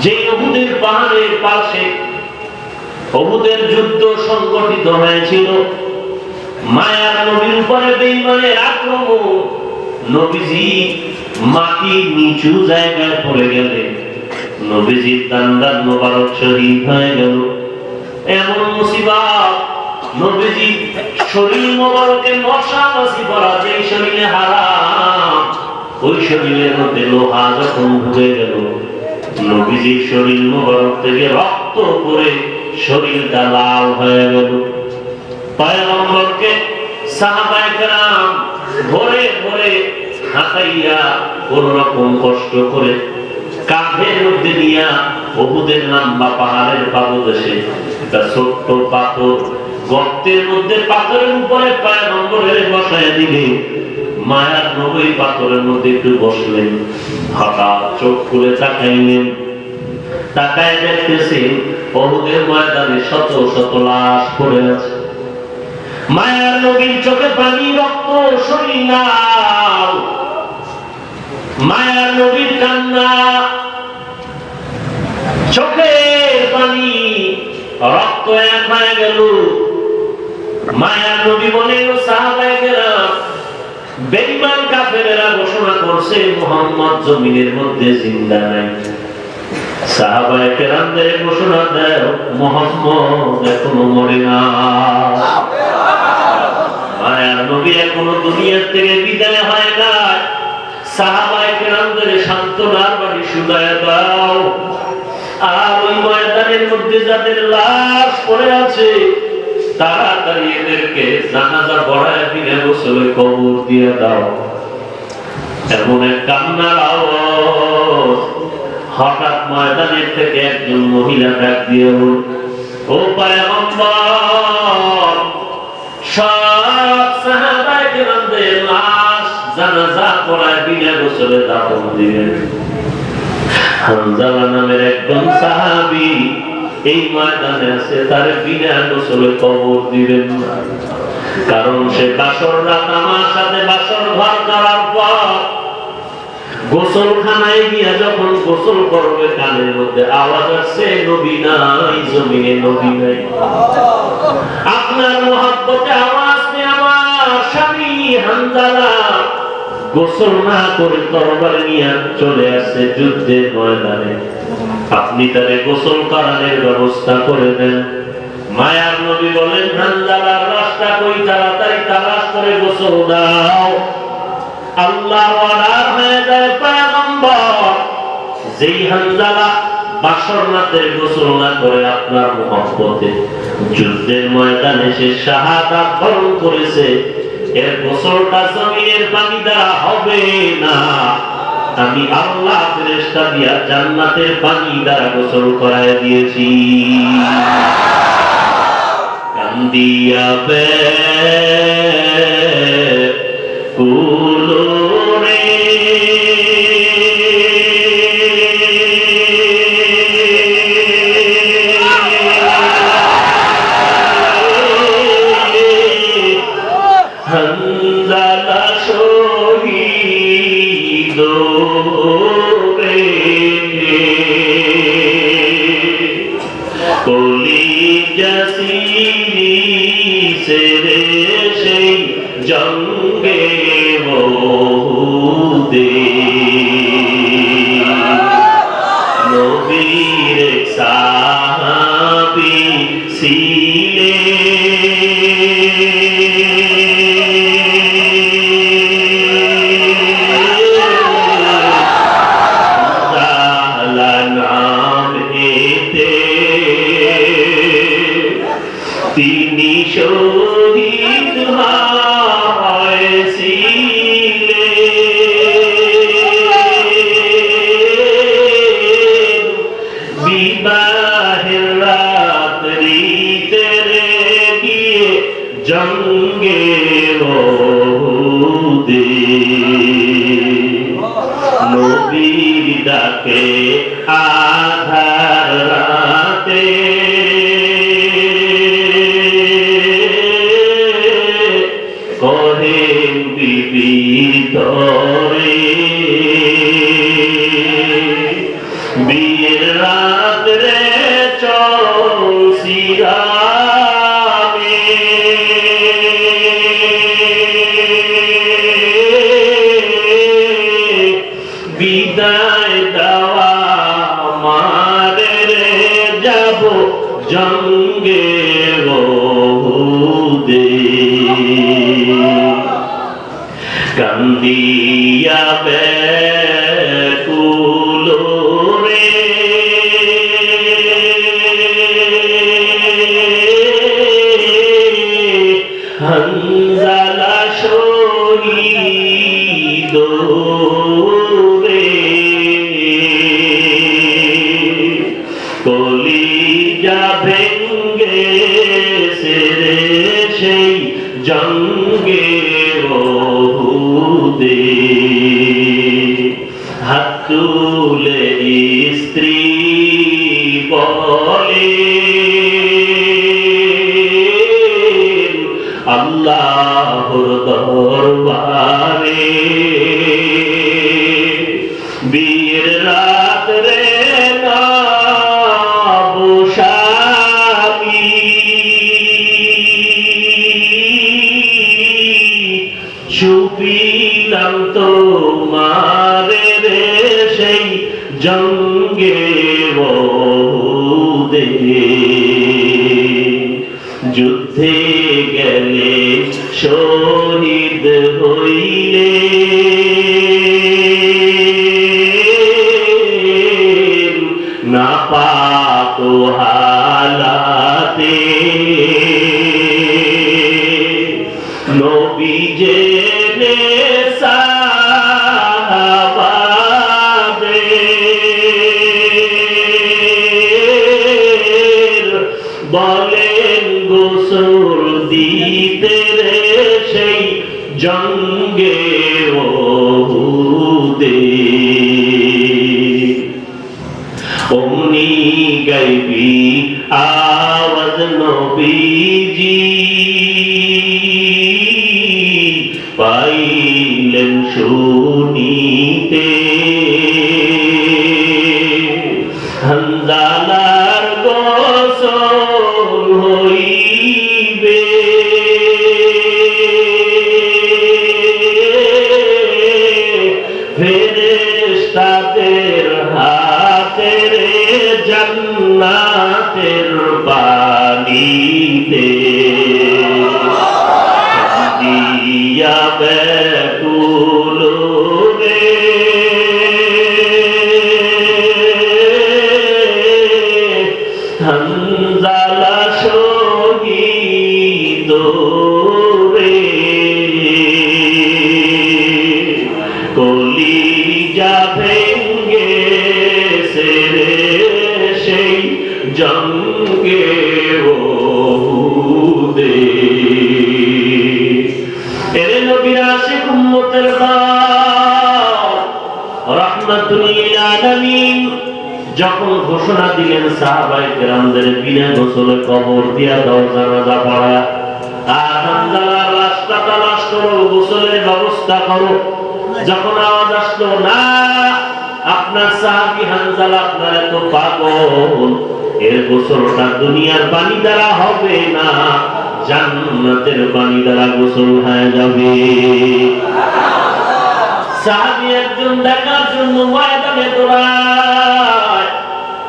যে উহুদের পাহাড়ের পাশে উহুদের যুদ্ধ সংগঠিত হয়েছিল, মায়ার নবীর উপরে বেঈমানের আক্রমণ, নবীজি মাটি নিচু জায়গায় পড়ে গেলে নবীজির দান্দার মোবারক শহীদ হয়ে গেল। এমন মুসিবত, নবীজি শরীর মোবারকে মশা মাছি পড়া, যেই শরীরে হারাম, ওই শরীরের মধ্যে লোহা যখন ঢুকে গেল, নবীজির শরীর মোবারক থেকে রক্ত পড়ে শরীরটা লাল হয়ে গেল। পয়গম্বরকে সাহাবায়ে কেরাম ধরে ধরে হাঁটাইয়া কোন রকম কষ্ট করে কাঁধের মধ্যে নিয়া উহুদের লম্বা পাহাড়ের পাদদেশে একটা ছোট্ট পাথর, গর্তের মধ্যে পাথরের উপরে পয়গম্বরের বসায় দিলে মায়ার নবী পাথরের মধ্যে একটু বসলেন, হঠাৎ চোখ খুলে তাকাইলেন, তাকায় দেখতেছেন উহুদের ময়দানে শত শত লাশ পড়ে আছে। মায়ার নবীর চোখে পানি, রক্ত, শরীর লাল। মায়ার নবীর কান্না, চোখের পানি, রক্ত এক হয়ে গেল। মায়ার নবী বলে, সাহাবায়ে কেরাম, বেঈমান কাফেরেরা ঘোষণা করছে মুহাম্মদ জমিনের মধ্যে জিন্দা নাই। সাহাবায়ে কেরামদের ঘোষণা দেয় মুহাম্মদ এখনো মরে না। মায়ার নবী এখনো দুনিয়ার থেকে বিদায় হয় না। সাহাবায়ে কেরামদের সান্ত্বনার বাণী শুনায় দাও। আর ওই ময়দানের মধ্যে যাদের লাশ পড়ে আছে তাড়াতাড়ি এদেরকে জানাজা পড়ায় বিনা গোসলে কবর দিয়ে দাও। এমন এক কান্নার আওয়াজ হঠাৎ ময়দানের থেকে একজন মহিলা ডাক দিয়ে বলল, ও পয়গম্বর, সব সাহাবায়ে কেরামদের লাশ জানাজা পড়ায় বিনা গোসলে দাফন দিবেন। হানজালা নামের একজন সাহাবী এই ময়দানে আছে, তার বিনা গোসলে কবর দিবেন না। কারণ সে বাসর রাত আমার সাথে বাসর ঘর করার পর গোসলখানায় গিয়া যখন গোসল করবে কানের মধ্যে আওয়াজ আসছে, নবী নাই, জমিনে নবী নাই। আপনার মহব্বতে আওয়াজ নিয়ে আমার স্বামী হানজালা গোসল না করে তরবারি নিয়ে চলে আসছে যুদ্ধের ময়দানে। আপনি তারে গোসল করানোর ব্যবস্থা করে দেন। মায়ার নবী বলেন, হানজালার লাশটা কই, তাড়াতাড়ি তালাশ করে গোসল দাও। আল্লাহ ওয়ালার হয়ে যায় পয়গম্বর। যেই হানজালা বাসর রাতের গোসল না করে আপনার মহব্বতে যুদ্ধের ময়দানে সে শাহাদাত বরণ করেছে, এর গোসলটা জমিনের পানি দ্বারা হবে না। আমি আল্লাহ ফেরেশতা দিয়া জান্নাতের পানি দ্বারা গোসল করায় দিয়েছি। কান্দিয়া বে কুলোরে হানজালা শহীদ রে, কলিজা সিরিছে রে সেই জঙ্গে বহুদে। নবীর সাহাবী ছিলে তিনি শহীদ হয়েছিলেন। বিবাহের রাত্রিতে গিয়ে জঙ্গে বহুদে। নবীর ডাকে আধার রাতে করেন বিবির তরে। বিয়ের রাত্রে চলছিলামে বিদায় দেওয়া মারে যাব জঙ্গে বহুদে। কান্দিয়া ব্যাকুল রে হানজালা শহীদ রে, কলিজা ভেঙ্গে সেরে সেই জঙ্গে বহুদে। হাত তুলে স্ত্রী বলে, আল্লাহর দরবারে বীর রাত্রে নবস্বামী ছুপিলাম তোমারে রে সেই জঙ্গে বহুদে। যুদ্ধে গেলে শহীদ হইলে না পাক হালাতে নবী যে বলেন গোসল দিতে রে সেই জঙ্গে ওহুদে অমনি গাইবি আওয়াজ নবীজি পাইলেন শুনিতে হানজালার গোসল হইবে ফেরেশতাদের হাতে রে জান্নাতের পানিতে দিয়া বেকুল রে হানজালা শহীদ রে কলিজা ভেঙ্গে সেরে সেই জঙ্গে ওহুদে এরে নবীর আশিক উম্মতের দল রাহমাতুল লিল আলামিন যখন ঘোষণা দিলেন সাহাবায়ে কেরামদের বিনা গোসলে কবর দিয়া দাও জানাজা পড়া আর হানজালার লাশটা তালাশ করো গোসলের ব্যবস্থা করো যখন আওয়াজ আসলো না আপনার সাহাবী হানজালা আপনার এত পাগল এর গোসলটা দুনিয়ার পানি দ্বারা হবে না জান্নাতের পানি দ্বারা গোসল হয়ে যাবে সাহাবী একজন দেখার জন্য ময়দানে দৌড়ায়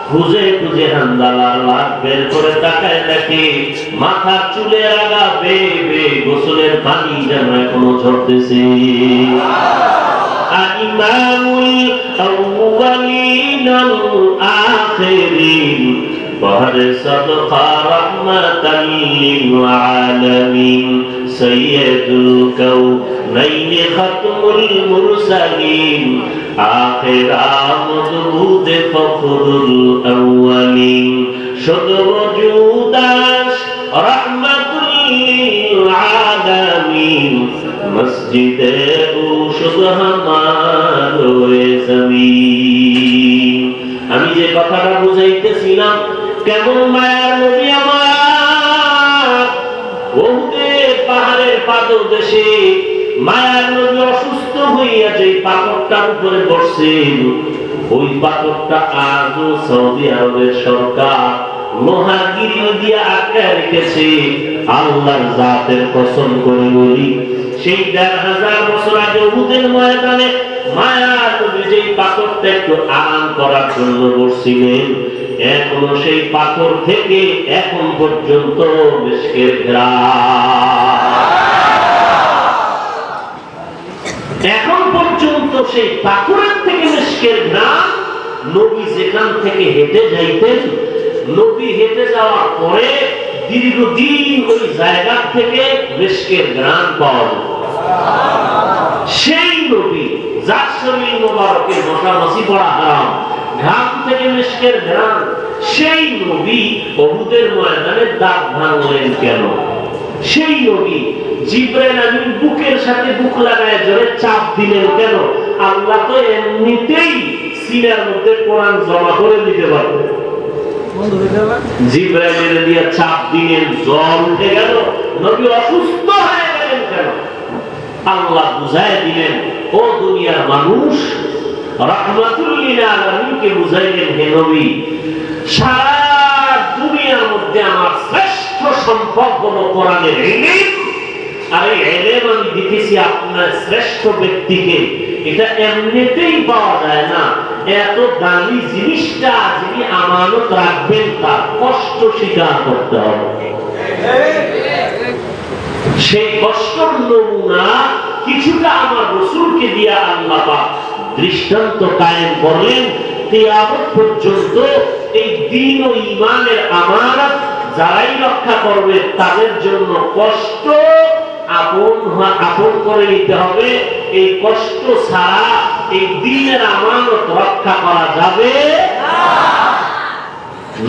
খুঁজে খুঁজে হানজালার লাশ বের করে তাকায় দেখে মাথার চুলের আগা বেয়ে বেয়ে গোসলের পানি যেন এখনো ঝরতেছে ইমামুল আউয়ালিন আল আখিরিন বহর সাদকা রাহমাতাল লিল আলামিন সাইয়্যিদুল কাউনাইন খাতমুল মুরসালিন আখির আমদুদ ফখরুল আউয়ালিন শুধু ওজুদাস রাহমাতুল লিল আলামিন মসজিদে উশুদ হামারে জমিন আমি যে কথাটা বুঝাইতেছিলাম কেমন মায়ার নবী আমার ওহুদের পাহাড়ের পাদদেশে মায়ার নবী অসুস্থ হইয়া যে পাথরটার উপরে বসছেন ওই পাথরটা আজও সৌদি আরবের সরকার লোহার গিরিল দিয়ে আটকে রেখেছে আল্লাহর জাতের কসম করে বলি সেই ১৫০০ বছর আগে উহুদের ময়দানে মায়ার নবী যেই পাথরটা একটু আরাম করার জন্য বসছিলেন এখনো সেই পাথর থেকে এখন পর্যন্ত মিশকের ঘ্রাণ এখন পর্যন্ত সেই পাথরের থেকে মিশকের ঘ্রাণ নবী যেখান থেকে হেঁটে যাইতেন নবী হেঁটে যাওয়ার পরে দীর্ঘদিন ওই জায়গা থেকে মিশকের ঘ্রাণ পাওয়া যেত সেই নবী যার শরীর মোবারকে মশামাছি পড়া হারাম ঘাম থেকে মিশকের ঘ্রাণ সেই নবী উহুদের ময়দানে দাঁত ভাঙলেন কেন সেই নবী জিবরাইল আমিন বুকের সাথে বুক লাগায় জোরে চাপ দিলেন কেন আল্লাহ তো এমনিতেই সিনার মধ্যে কোরআন জমা করে দিতে পারতেন জিবরাইলের দিয়ে চাপ দিলেন জ্বর উঠে গেল নবী অসুস্থ হয়ে গেলেন কেন আল্লাহ বুঝায় দিলেন ও দুনিয়ার মানুষ রাহমাতুল লিল আলামিনকে বুঝাইলেন হে নবী সারা দুনিয়ার মধ্যে আমার শ্রেষ্ঠ সম্পদ হলো কোরআনের ইলম আর এই ইলম আমি দেখেছি আপনার শ্রেষ্ঠ ব্যক্তিকে এটা এমনিতেই পাওয়া যায় না এত দামি জিনিসটা যিনি আমানত রাখবেন তার কষ্ট স্বীকার করতে হবে সেই কষ্টের নমুনা কিছুটা আমার রাসূলকে দিয়া আল্লাহ পাক দৃষ্টান্ত কায়েম করলেন। কিয়ামত পর্যন্ত এই দ্বীন ও ঈমানের আমানত যারাই রক্ষা করবে তাদের জন্য কষ্ট আপন করে নিতে হবে। এই কষ্ট ছাড়া এই দ্বীনের আমানত রক্ষা করা যাবে না।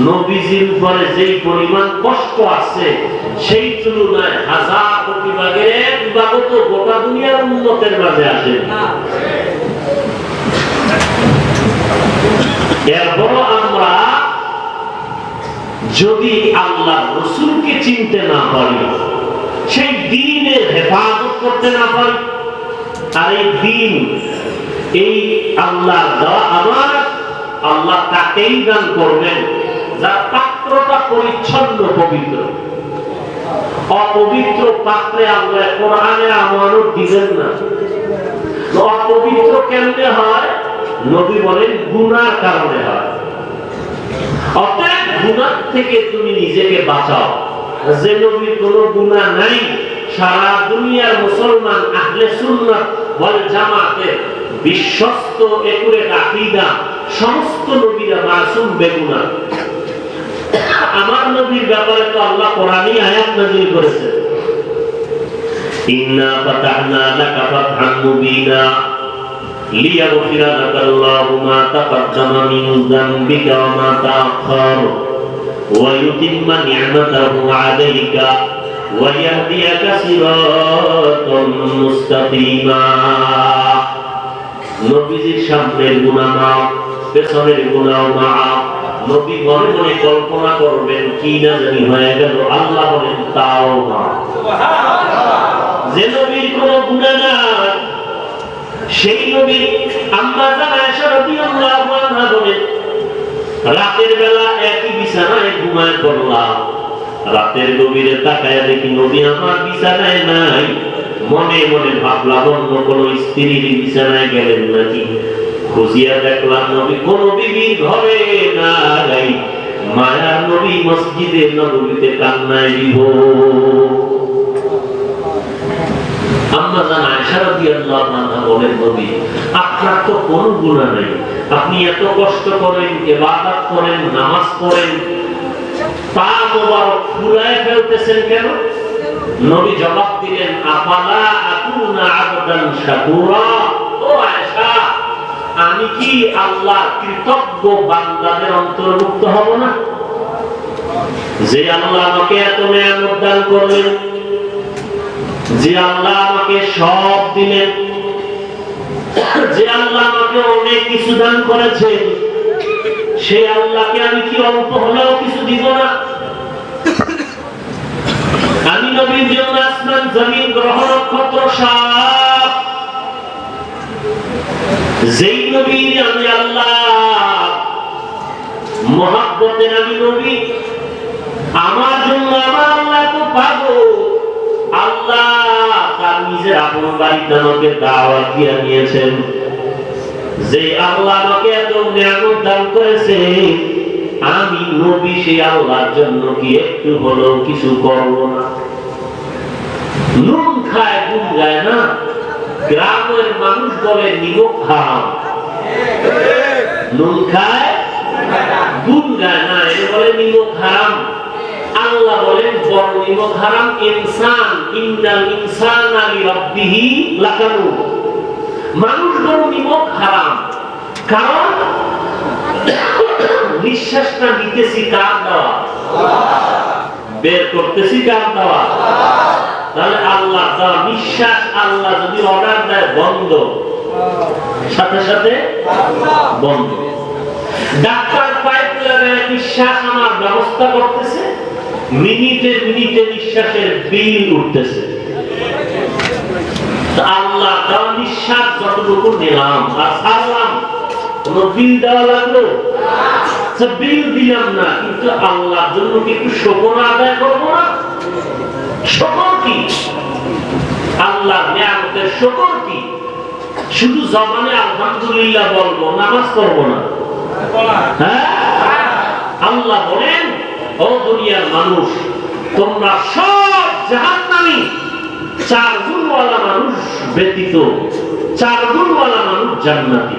নবীজির উপরে যেই পরিমাণ কষ্ট আছে সেই তুলনায় হাজার কোটি ভাগের বিভাগ তো গোটা দুনিয়ার উন্নতের মাঝে আসে। এরপরও আমরা যদি আল্লাহ রাসূলকে চিনতে না পারি, সেই দ্বীনের হেফাজত করতে না পারি, আর এই দ্বীন এই আল্লাহর দেওয়া আমানত আল্লাহ তাকেই দান করবেন যার পাত্রটা পরিচ্ছন্ন পবিত্র। অপবিত্র পাত্রে আল্লাহ কোরআনের আমানত দিবেন না। অপবিত্র কেমনে হয়? নবী বলেন গুনার কারণে হয়। অতএব গুনাহ থেকে তুমি নিজেকে বাঁচাও। যে নবীর কোনো গুনাহ নাই, সারা দুনিয়ার মুসলমান আহলে সুন্নাত ওয়াল জামাতের বিশ্বস্ত একুরেট আকীদা, সমস্ত নবীরা মাসুম বেগুনাহ। আমার নবীর ব্যাপারে তো আল্লাহ কোরআনী আয়াত নাযিল করেছেন, ইন্না ফাতাহনা লাকা ফাতহান মুবিনা লিয়াগফিরা লাকাল্লাহু মা তাকাদ্দামা মিন যামবিকা ওয়া মা তাআখার ওয়া ইউতিম্মা নি'মাতাহু আলাইকা ওয়া ইয়াহদিয়াকা সিরাতাম মুস্তাকিমা। নবীজির সামনের গুনাহ মাফ, পেছনের গুনাহ মাফ। নবী মনে মনে কল্পনা করবেন কি না জানি হয়ে গেল, আল্লাহ বলেন তাও মাফ। যে নবীর কোনো গুনাহ নাই সেই নবী আম্মা জান আয়েশা রাদিয়াল্লাহু আনহা বলেন, রাতের বেলা একই বিছানায় ঘুমায় পড়লাম, রাতের গভীরে তাকায় দেখি নবী আমার বিছানায় নাই। মনে মনে ভাবলাম অন্য কোন স্ত্রীর বিছানায় গেলেন নাকি। খুঁজিয়া দেখলাম নবী কোন বিবির ঘরে নাই। মায়ার নবী মসজিদে নববীতে কান্নায় বিভোর। আম্মা জান আয়েশা রাদিয়াল্লাহু আনহা বলেন, নবী আপনার তো কোনো গুনাহ নাই, আপনি এত কষ্ট করেন, ইবাদত করেন, নামাজ পড়েন, পা মোবারক ফুলায় ফেলতেছেন কেন? নবী জবাব দিলেন, আফালা আকুনা আবদান শাকুরা। ও আয়েশা, আমি কি আল্লাহর কৃতজ্ঞ বান্দাদের অন্তর্ভুক্ত হব না? যে আল্লাহ আমাকে এত নিয়ামত দান করলেন, যে আল্লাহ আমাকে সব দিলেন, যে আল্লাহ আমাকে অনেক কিছু দান করেছেন, সেই আল্লাহকে আমি কি অল্প হলেও কিছু দিব না? আমি নবীর জন্য আসমান জমিন গ্রহ নক্ষত্র সব, যেই নবীর আমি আল্লাহ মহব্বতের আমি নবী, আমার জন্য আমার আল্লাহ তো পাগল। আল্লাহ তার নিজের আপন বাড়িতে আমাকে দাওয়াত দিয়ে নিয়েছেন। যে আল্লাহ আমাকে এত নিয়ামত দান করেছে, আমি নবী সেই আল্লাহর জন্য কি একটু হলেও কিছু করব না? নুন খায় গুণ গায় না। গ্রামের মানুষ বলে নিমক হারাম, নুন খায় গুণ গায় না, এ বলে নিমক হারাম। আল্লাহ বলেন বড় নিমক হারাম ইনসান, ইন্নাল ইনসানা লিরাব্বিহি লাকানুদ। মানুষ বড় নিমক হারাম, কারণ নিঃশ্বাসটা নিতেছি কার দেওয়া, বের করতেছি কার দেওয়া। তাহলে আল্লাহ দেওয়া নিঃশ্বাস আল্লাহ যদি অর্ডার দেয় বন্ধ, সাথে সাথে বন্ধ। ডাক্তার পাইপ লাগায় নিঃশ্বাস আমার ব্যবস্থা করতেছে, মিনিটে মিনিটে নিঃশ্বাসের বিল উঠতেছে। আল্লাহ দেওয়া নিঃশ্বাস যতটুকু নিলাম আর ছাড়লাম, কোন বিল দেওয়া লাগলো? বিল দিলাম না, কিন্তু আল্লাহর জন্য কি একটু শুকর আদায় করবো না? শুকর কি? আল্লাহ নিয়ামতের শুকর কি? শুধু জবানে আলহামদুলিল্লাহ বলবো, নামাজ পড়বো না? হ্যাঁ, আল্লাহ বলেন ও দুনিয়ার মানুষ, তোমরা সব জাহান্নামী, 4 গুণওয়ালা মানুষ ব্যতীত 4 গুণওয়ালা মানুষ জান্নাতি।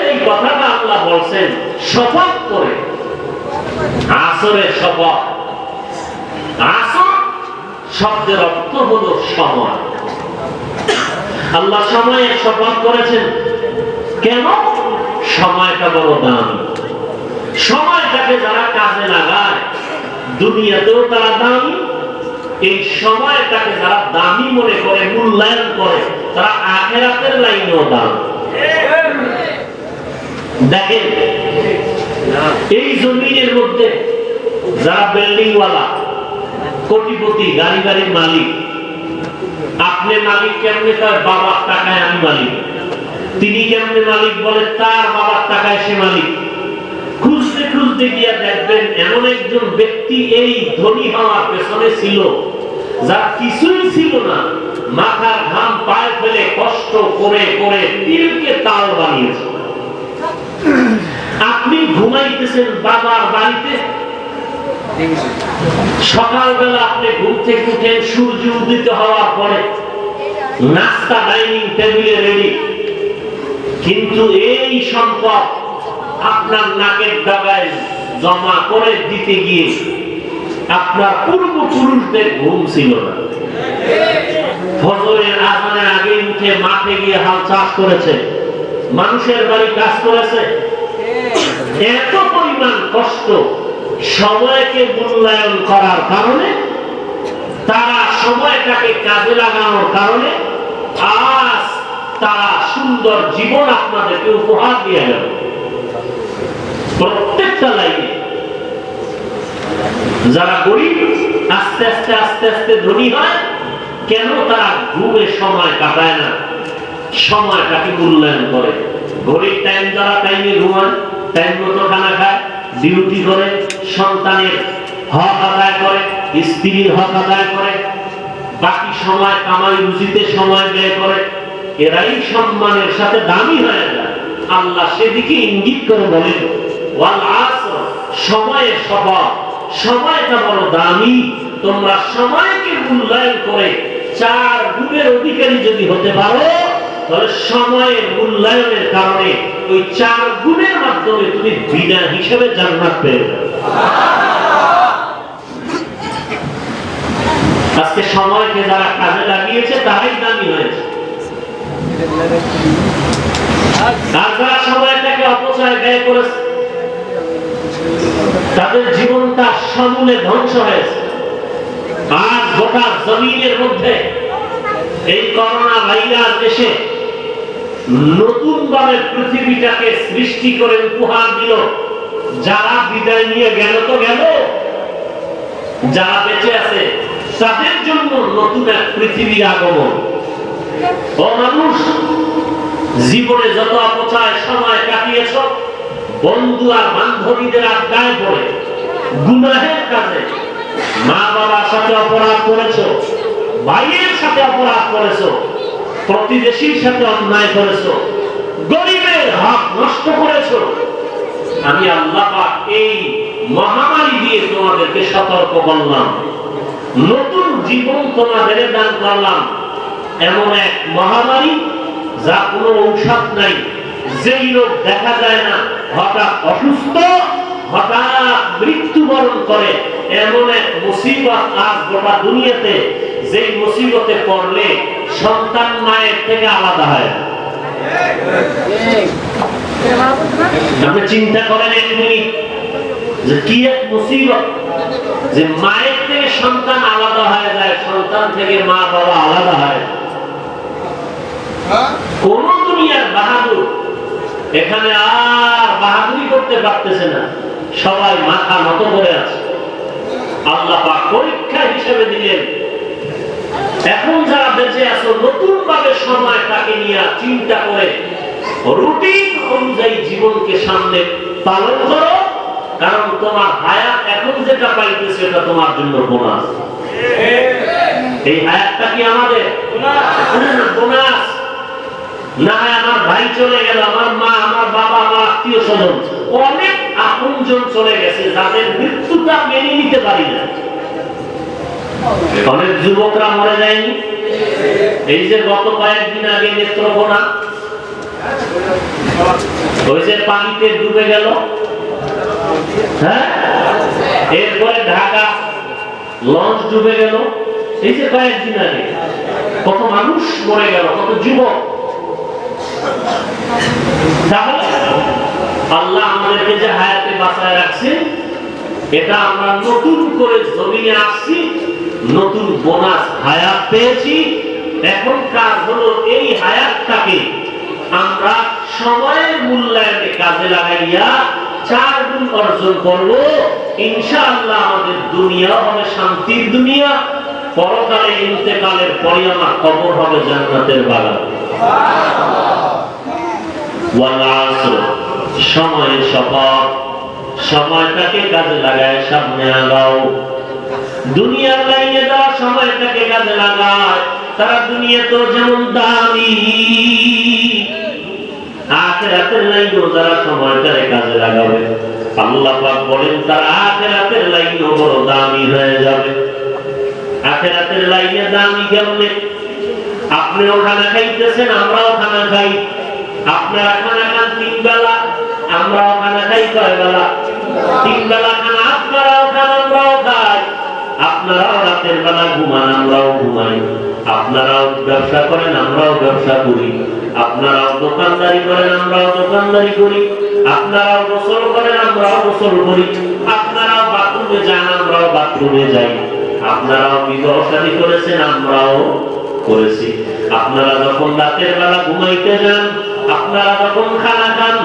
এই কথাটা আল্লাহ বলছেন শপথ করে, আসরের শপথ। আসর শব্দের অর্থ হলো সময়। আল্লাহ সময়ের শপথ করেছেন কেন? সময়টা বড় দামি। সময়টাকে যারা কাজে লাগায় দুনিয়াতেও তারা দামি, এই সময়টাকে যারা দামি মনে করে, মূল্যায়ন করে, তারা আখিরাতের লাইনেও দামি। দেখেন এই জমিনের মধ্যে যারা বিল্ডিং ওয়ালা, কোটিপতি, গাড়ি গাড়ির মালিক, আপনি মালিক কেমনে কয়? বাবার টাকায় আমি মালিক। তিনি কেমনে মালিক? বলে তার বাবার টাকায় সে মালিক। খুঁজতে খুঁজতে গিয়া দেখবেন এমন একজন ব্যক্তি এই ধনী হওয়ার পেছনে ছিল, যার কিছুই ছিল না, মাথার ঘাম পায়ে ফেলে কষ্ট করে করে তিলকে তাল বানিয়েছে। আপনি ঘুমাইতেছেন বাবার বাড়িতে, সকালবেলা আপনি ঘুম থেকে উঠেন সূর্য উদিত হওয়ার পরে, নাস্তা ডাইনিং টেবিলে রেডি, কিন্তু এই সম্পদ আপনার নাকের ডাগায় জমা করে দিতে গিয়ে আপনার পূর্বপুরুষদের ঘুম ছিল না। ফজরের আজানের আগে উঠে মাঠে গিয়ে হাল চাষ করেছে, মানুষের বাড়ি কাজ করেছে। এত পরিমাণ কষ্ট সময়কে মূল্যায়ন করার কারণে, তারা সময়টাকে কাজে লাগানোর কারণে আজ তারা সুন্দর জীবন আপনাদেরকে উপহার দিয়ে গেল। প্রত্যেকটা লাইনে যারা গরিব আস্তে আস্তে আস্তে আস্তে ধনী হয় কেন? তারা ঘুমে সময় কাটায় না, সময়টাকে মূল্যায়ন করে। ঘড়ির টাইম যারা টাইমে ঘুমায়, টাইম মতো খানা খায়, ডিউটি করে, সন্তানের হক আদায় করে, স্ত্রীর হক আদায় করে, বাকি সময় কামাই রুজিতে সময় ব্যয় করে, এরাই সম্মানের সাথে দামি হয়ে যায়। আল্লাহ সেদিকে ইঙ্গিত করে বলেন ওয়াল আসর, সময়ের শপথ, সময়টা বড় দামি। তোমরা সময়কে মূল্যায়ন করে 4 গুণের অধিকারী যদি হতে পারো, তাহলে সময়ের মূল্যায়নের কারণে ওই 4 গুণের মাধ্যমে তুমি বিনা হিসেবে জান্নাত পেয়ে যাবে। আজকে সময়কে যারা কাজে লাগিয়েছে তারাই দামি হয়েছে, আর যারা সময়টাকে অপচয় ব্যয় করেছে তাদের জীবনটা সমূলে ধ্বংস হয়েছে। আজ গোটা জমিনের মধ্যে এই করোনা ভাইরাস দেশে নতুন ভাবে পৃথিবীটাকে সৃষ্টি করে উপহার দিল। যারা বিদায় নিয়ে গেল তো গেল, যারা বেঁচে আছে তাদের জন্য নতুন এক পৃথিবীর আগমন। ও মানুষ, জীবনে যত অপচয় সময় কাটিয়েছ, বন্ধু আর বান্ধবীদের আড্ডায় পড়ে, গুনাহের কাজে, মা বাবার সাথে অপরাধ করেছো, ভাইয়ের সাথে অপরাধ করেছো, প্রতিবেশীর সাথে অন্যায় করেছো, গরিবের হক নষ্ট করেছো, আমি আল্লাহ পাক এই মহামারী দিয়ে তোমাদেরকে সতর্ক করলাম। নতুন জীবন তোমাদের দান করলাম। এমন এক মহামারী যা কোনো ঔষধ নাই, যেই লোক দেখা যায় না, হঠাৎ অসুস্থ, হঠাৎ মৃত্যুবরণ করে, এমন এক মুসিবত আজ গোটা দুনিয়াতে, যেই মুসিবতে পড়লে সন্তান মায়ের থেকে আলাদা হয়। আপনি চিন্তা করেন এক মিনিট, যে কি এক মুসিবত, যে মায়ের থেকে সন্তান আলাদা হয়ে যায়, সন্তান থেকে মা বাবা আলাদা হয়। কোন দুনিয়ার বাহাদুর এখানে আর বাহাদুরি করতে পারতেছে না, সবাই মাথা নত করে আছে। আল্লাহ পাক পরীক্ষা হিসেবে দিলেন, এখন যারা বেঁচে আছো নতুন ভাবে সময়টাকে নিয়ে চিন্তা করে রুটিন অনুযায়ী জীবনকে সামনে পালন করো, কারণ তোমার হায়াত এখন যেটা পাইতেছে এটা তোমার জন্য বোনাস। এই হায়াতটা কি আমাদের বোনাস? না হয় আমার ভাই চলে গেল, আমার মা, আমার বাবা, আমার আত্মীয় স্বজন, অনেক আপনজন চলে গেছে, যাদের মৃত্যুটা মেনে নিতে পারি না। অনেক যুবকরা মরে যায়নি? এই যে গত কয়েকদিন আগে নেত্রকোনা, ওই যে পানিতে ডুবে গেল, হ্যাঁ, এরপরে ঢাকা লঞ্চ ডুবে গেল, এই যে কয়েকদিন আগে কত মানুষ মরে গেল, কত যুবক। তাহলে আল্লাহ আমাদেরকে যে হায়াতে বাঁচায় রাখছে, এটা আমরা নতুন করে জমিনে আসছি, নতুন বোনাস হায়াত পেয়েছি। এখন কাজ হলো এই হায়াতটাকে আমরা সময়ের মূল্যায়নে কাজে লাগাইয়া 4 গুণ অর্জন করব। ইনশাআল্লাহ আমাদের দুনিয়া হবে শান্তির দুনিয়া, পরকালে ইন্তেকালের পরে আমার কবর হবে জান্নাতের বাগান। ওয়াল আসর, সময়ের শপথ, সময়টাকে কাজে লাগায় সামনে আগাও। দুনিয়ার লাইনে যারা সময়টাকে কাজে লাগায় তারা দুনিয়া তো যেমন দামি, আখিরাতের লাইনেও যারা সময়টাকে কাজে লাগাবে আল্লাহ পাক বলেন তারা আখিরাতের লাইনেও বড় দামি হয়ে যাবে। আখিরাতের লাইনে দামি কেমনে? আপনিও খানা খাইতেছেন, আমরাও খানা খাই। আপনারা খানা খান 3 বেলা, আমরাও খানা খাই কয় বেলা? 3 বেলা খানা আপনারাও খান, আমরাও খাই। আপনারাও রাতের বেলা ঘুমান, আমরাও ঘুমাই। আপনারাও ব্যবসা করেন, আমরাও ব্যবসা করি। আপনারাও দোকানদারি করেন, আমরাও দোকানদারি করি। আপনারাও গোসল করেন, আমরাও গোসল করি। আপনারাও বাথরুমে যান, আমরাও বাথরুমে যাই। আপনারাও বিবাহ শাদী করেছেন, আমরাও করেছি। আপনারা যখন রাতের বেলা ঘুমাইতে যান, আপনারা যখন খানা খান,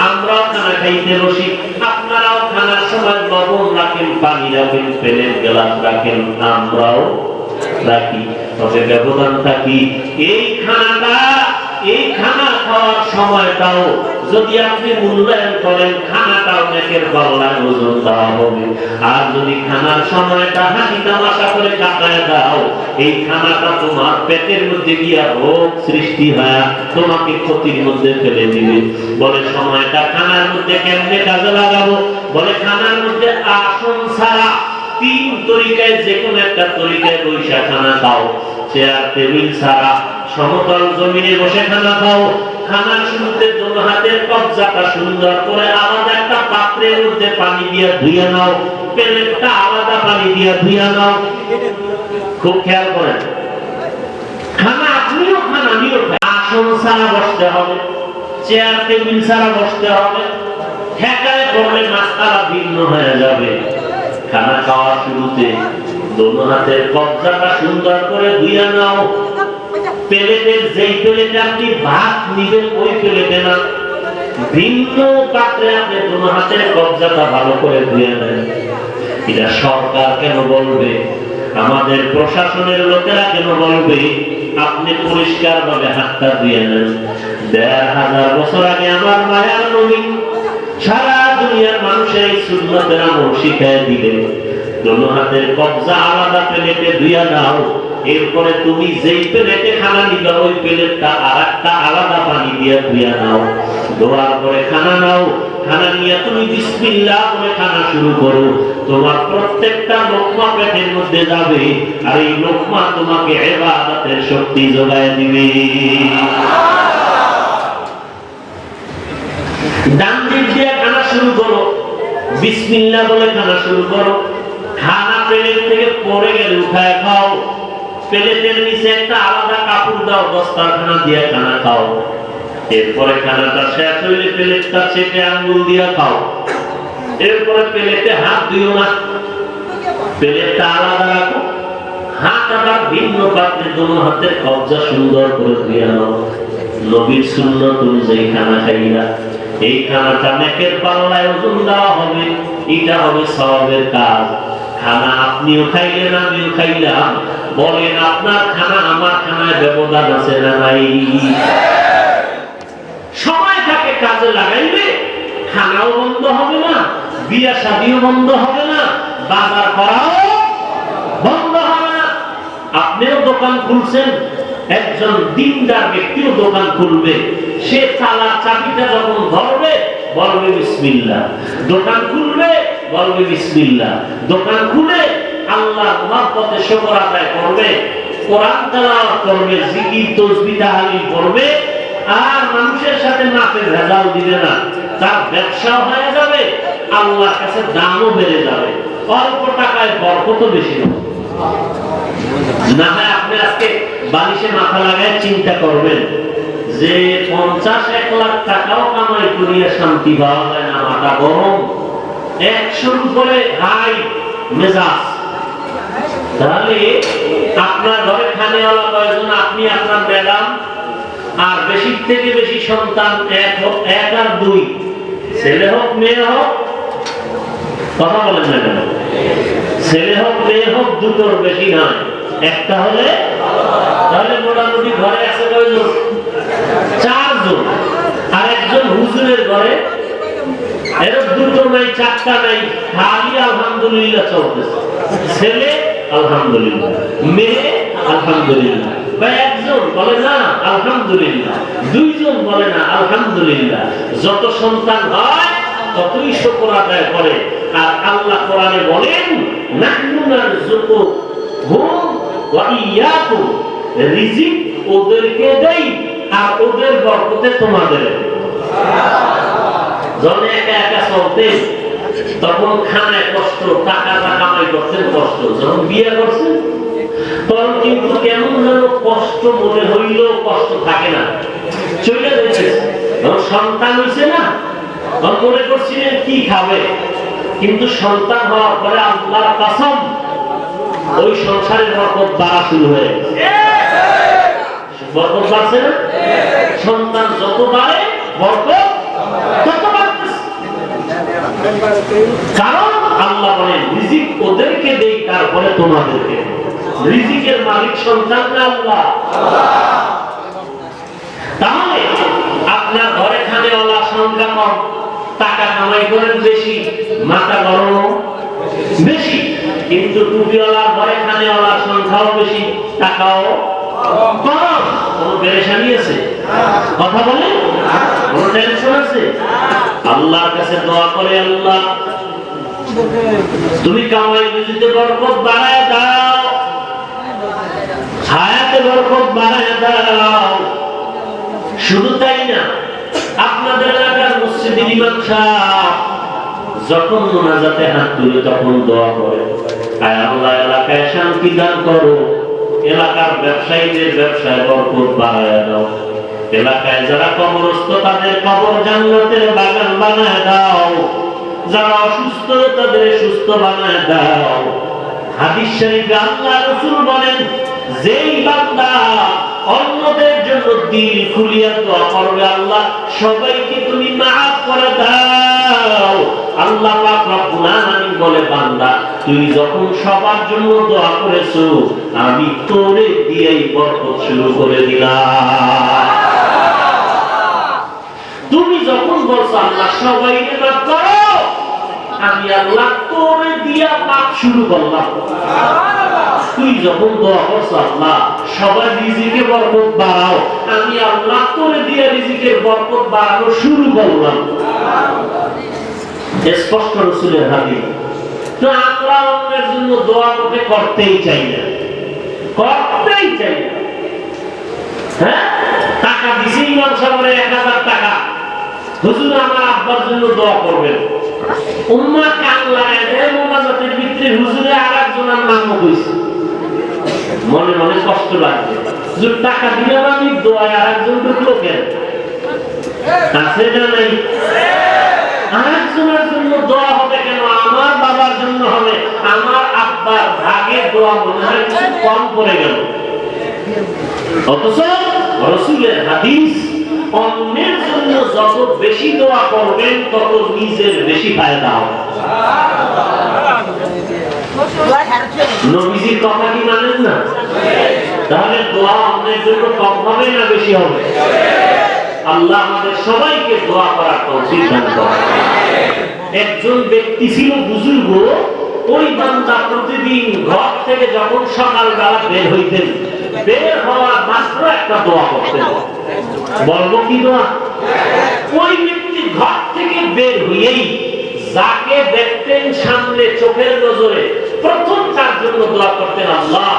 আমরাও খানা খাইতে বসি। আপনারাও খানার সময় লবণ রাখেন, পানি রাখেন, পেনের গ্লাস রাখেন, আমরাও রাখি। তবে ব্যবধানটা কি? এই খানা খাওয়ার সময়টাও যদি আপনি মূল্যায়ন করেন, খানাটাও নেকের পাল্লায় ওজন দেওয়া হবে। আর যদি খানার সময়টা হাসি তামাশা করে কাটায় দাও, এই খানাটা তোমার পেটের মধ্যে গিয়া রোগ সৃষ্টি হয়, তোমাকে ক্ষতির মধ্যে ফেলে দিবে। বলে সময়টা খানার মধ্যে কেমনে কাজে লাগাবো? বলে খানার মধ্যে আসন ছাড়া 3 তরিকায় যে কোনো একটা তরিকায় বৈশা খানা খাও। চেয়ার টেবিল ছাড়া সমতল জমিনে বসে খানা খাও। খানার শুরুতে দোনো হাতের কবজাটা সুন্দর করে আলাদা একটা পাত্রের মধ্যে পানি দিয়ে ধুয়ে নাও, প্লেটটা আলাদা পানি দিয়ে ধুয়ে নাও। খুব খেয়াল করেন, খানা আপনিও খান, আমিও খাই। আসন ছাড়া বসতে হবে, চেয়ার টেবিল ছাড়া বসতে হবে। ঠেকায় পড়লে মাসআলা ভিন্ন হয়ে যাবে। খানা খাওয়ার শুরুতে দোনো হাতের কবজাটা সুন্দর করে ধুয়ে নাও। প্লেটের যেই প্লেটে আপনি ভাত নিবেন ওই প্লেটে না, ভিন্ন পাত্রে আপনি দোনো হাতের কবজাটা ভালো করে ধুয়ে নেন। এটা সরকার কেন বলবে? আমাদের প্রশাসনের লোকেরা কেন বলবে? আপনি পরিষ্কার ভাবে হাতটা ধুয়ে নেন। 1500 বছর আগে আমার মায়ার নবী সারা দুনিয়ার মানুষের এই সুন্নতের আমল শিখিয়ে দিলেন। দোনো হাতের কবজা আলাদা প্লেটে ধুয়ে নাও। এরপরে তুমি যেই প্লেটে খানা নিবে ওই প্লেটটা আরেকটা আলাদা পানি দিয়ে ধুয়ে নাও। ধোয়ার পরে খানা নাও। খানা নিয়ে তুমি বিসমিল্লাহ বলে খানা শুরু করো। তোমার প্রত্যেকটা লোকমা পেটের মধ্যে যাবে, আর এই লোকমা তোমাকে ইবাদতের শক্তি যোগায় দিবে। ডান দিক দিয়ে খানা শুরু করো, বিসমিল্লাহ বলে খানা শুরু করো। খানা প্লেট থেকে পড়ে গেলে উঠায় খাও। প্লেটের নিচে একটা আলাদা কাপড় দাও, দস্তারখানা দিয়ে খানা খাও। এরপরে খানাটা শেষ হইলে প্লেটটা চেপে আঙ্গুল দিয়ে খাও। এরপরে প্লেটে হাত দিও না, প্লেটটা আলাদা রাখো। হাত আবার ভিন্ন পাত্রে দোনো হাতের কবজা সুন্দর করে ধুয়ে নাও। নবীর সুন্নাত অনুযায়ী খানা খাইলা। এই খানাটা নেকের পাল্লায় ওজন দেওয়া হবে, এটা হবে সওয়াবের কাজ। খানা আপনিও খাইলেন, আমিও খাইলাম। বলেন আপনার খানা আমার খানায় ব্যবধান আছে না নাই? সময়টাকে কাজে লাগাইলে খানাও বন্ধ হবে না, বিয়া শাদিও বন্ধ হবে না, বাজার করাও বন্ধ হবে না। আপনিও দোকান খুলছেন, একজন দিনদার ব্যক্তিও দোকান খুলবে। সে তালা চাবিটা যখন ধরবে বলবে বিসমিল্লাহ, দোকান খুলবে বলবে বিসমিল্লাহ। দোকান খুলে আল্লাহর মহব্বতে শুকর আদায় করবে, কোরআন তেলাওয়াত করবে, জিকির তাসবিহ তাহলিল করবে, আর মানুষের সাথে নাতে ভেজাল দিবে না, তার ব্যবসাও হয়ে যাবে, আল্লাহর কাছে দামও বেড়ে যাবে, অল্প টাকায় বরকত বেশি হবে। না হয় আপনি আজকে বালিশে মাথা লাগায় চিন্তা করবেন যে 50-1 লাখ টাকাও কামাই করিয়া শান্তি পাওয়া যায় না, মাথা গরম, 100 উপরে হাই মেজাজ। তাহলে আপনার ঘরে খানেওয়ালা কয়জন? আপনি, আপনার ম্যাডাম, আর বেশি থেকে বেশি সন্তান 1 আর 2, ছেলে হোক মেয়ে হোক, কথা বলেন না কেন? ছেলে হোক মেয়ে হোক, দুটোর বেশি নয়, একটা হলে। তাহলে মোটামুটি ঘরে আছে কয়জন? 4 জন। আর একজন হুজুরের ঘরে এর দুটো নাই, 4টা নাই, খালি আলহামদুলিল্লাহ চলতেছে। ছেলে আলহামদুলিল্লাহ, মেয়ে আলহামদুলিল্লাহ। বা একজন বলে না আলহামদুলিল্লাহ, 2 জন বলে না আলহামদুলিল্লাহ। যত সন্তান হয় ততই শুকর আদায় করে। আর আল্লাহ কোরআনে বলেন, নাহনু নারযুকুহুম ওয়া ইয়্যাকুম, রিজিক ওদেরকে দেই আর ওদের বরকতে তোমাদের। যখন একা একা চলতেন তখন খানায় কষ্ট, টাকা কামাই করতেন কষ্ট। যখন বিয়ে করছেন তখন কিন্তু কেমন যেন কষ্ট মনে হইলেও কষ্ট থাকে না, চলে যেতেছে। যখন সন্তান হয়েছে না, তখন মনে করছিলেন কি খাবে, কিন্তু সন্তান হওয়ার পরে আল্লাহর কসম ওই সংসারের বরকত বাড়া শুরু হয়ে গেছে। বরকত বাড়ছে না? সন্তান যত বাড়ে বরকত তত বাড়তেছে। কারণ আল্লাহ বলেন রিজিক ওদেরকে দেই তারপরে তোমাদেরকে। রিজিকের মালিক সন্তান না আল্লাহ? তাহলে আপনার ঘরে খানেওয়ালা সংখ্যা কম, টাকা কামাই করেন বেশি, মাথা গরম বেশি, কিন্তু টুপিওয়ালার ঘরে খানেওয়ালার সংখ্যাও বেশি, টাকাও কম। কোন পেরেশানি আছে? কথা বলেন, কোন টেনশন আছে? আল্লাহর কাছে দোয়া করে, আল্লাহ তুমি কামাই রুজিতে বরকত বাড়ায় দাও, হায়াতে বরকত বাড়ায় দাও। শুধু তাই না, আপনাদের এলাকার মসজিদের ইমাম সাহেব যখন মুনাজাতে হাত তুলে তখন দোয়া করে, আয় আল্লাহ এলাকায় শান্তি দান করো, এলাকার ব্যবসায়ীদের ব্যবসায় বরকত বাড়ায় দাও, এলাকায় যারা কবরস্থ তাদের কবর জান্নাতের বাগান বানায় দাও, যারা অসুস্থ তাদের সুস্থ বানায় দাও। হাদিস শরীফে আল্লাহ রাসূল বলেন, যেই বান্দা অন্যদের জন্য দিল খুলিয়া দোয়া করবে, আল্লাহ সবাইকে তুমি মাফ করে দাও। আল্লাহ পাক রব্বুল আলামিন বলে, বান্দা তুই যখন সবার জন্য দোয়া করেছো, আমি তোরে দিয়েই বরকত শুরু করে দিলাম। তুমি যখন বলছো আল্লাহ সবাইকে মাফ করো, আমি আল্লাহ তোরে দিয়া পাপ শুরু করলাম। তুই যখন দোয়া করছো আল্লাহ সবার রিজিকে বরকত বাড়াও, আমি আল্লাহ তোরে দিয়া রিজিকের বরকত বাড়ানো শুরু করলাম। স্পষ্ট রাসূলের হাদিস। তো আমরা অন্যের জন্য দোয়া করতেই চাই না, করতেই চাই না। হ্যাঁ, টাকা দিছি ইমাম সাহেবের 1000 টাকা, হুজুর আমার আব্বার জন্য দোয়া করবেন। উম্মা কান লাগায় দেয়, মুনাজাতের ভিতরে হুজুরে আরেকজনের নামও কইছে, মনে মনে কষ্ট লাগবে। হুজুর টাকা দিলাম আমি, দোয়ায় আরেকজন ঢুকলো কেন? আছে না নাই? আরেকজনের জন্য দোয়া হবে কেন? আমার বাবার জন্য হবে, আমার আব্বার ভাগে দোয়া মনে হয় কিছু কম পড়ে গেল। অথচ রাসূলের হাদিস, অন্যের জন্য যত বেশি দোয়া করবেন তত নিজের বেশি ফায়দা হবে। নবীজির কথা কি মানেন না? তাহলে দোয়া অন্যের জন্য কম হবে না বেশি হবে? আল্লাহ আমাদের সবাইকে দোয়া করার তৌফিক দান করেন। একজন ব্যক্তি ছিল বুজুর্গ, ওই বান্দা প্রতিদিন ঘর থেকে যখন সকালবেলা বের হইতেন, বের হওয়ার মাত্র একটা দোয়া করতেন। বলবো কি দোয়া? ওই ব্যক্তি ঘর থেকে বের হইয়েই যাকে দেখতেন সামনে চোখের নজরে প্রথম তার জন্য দোয়া করতেন, আল্লাহ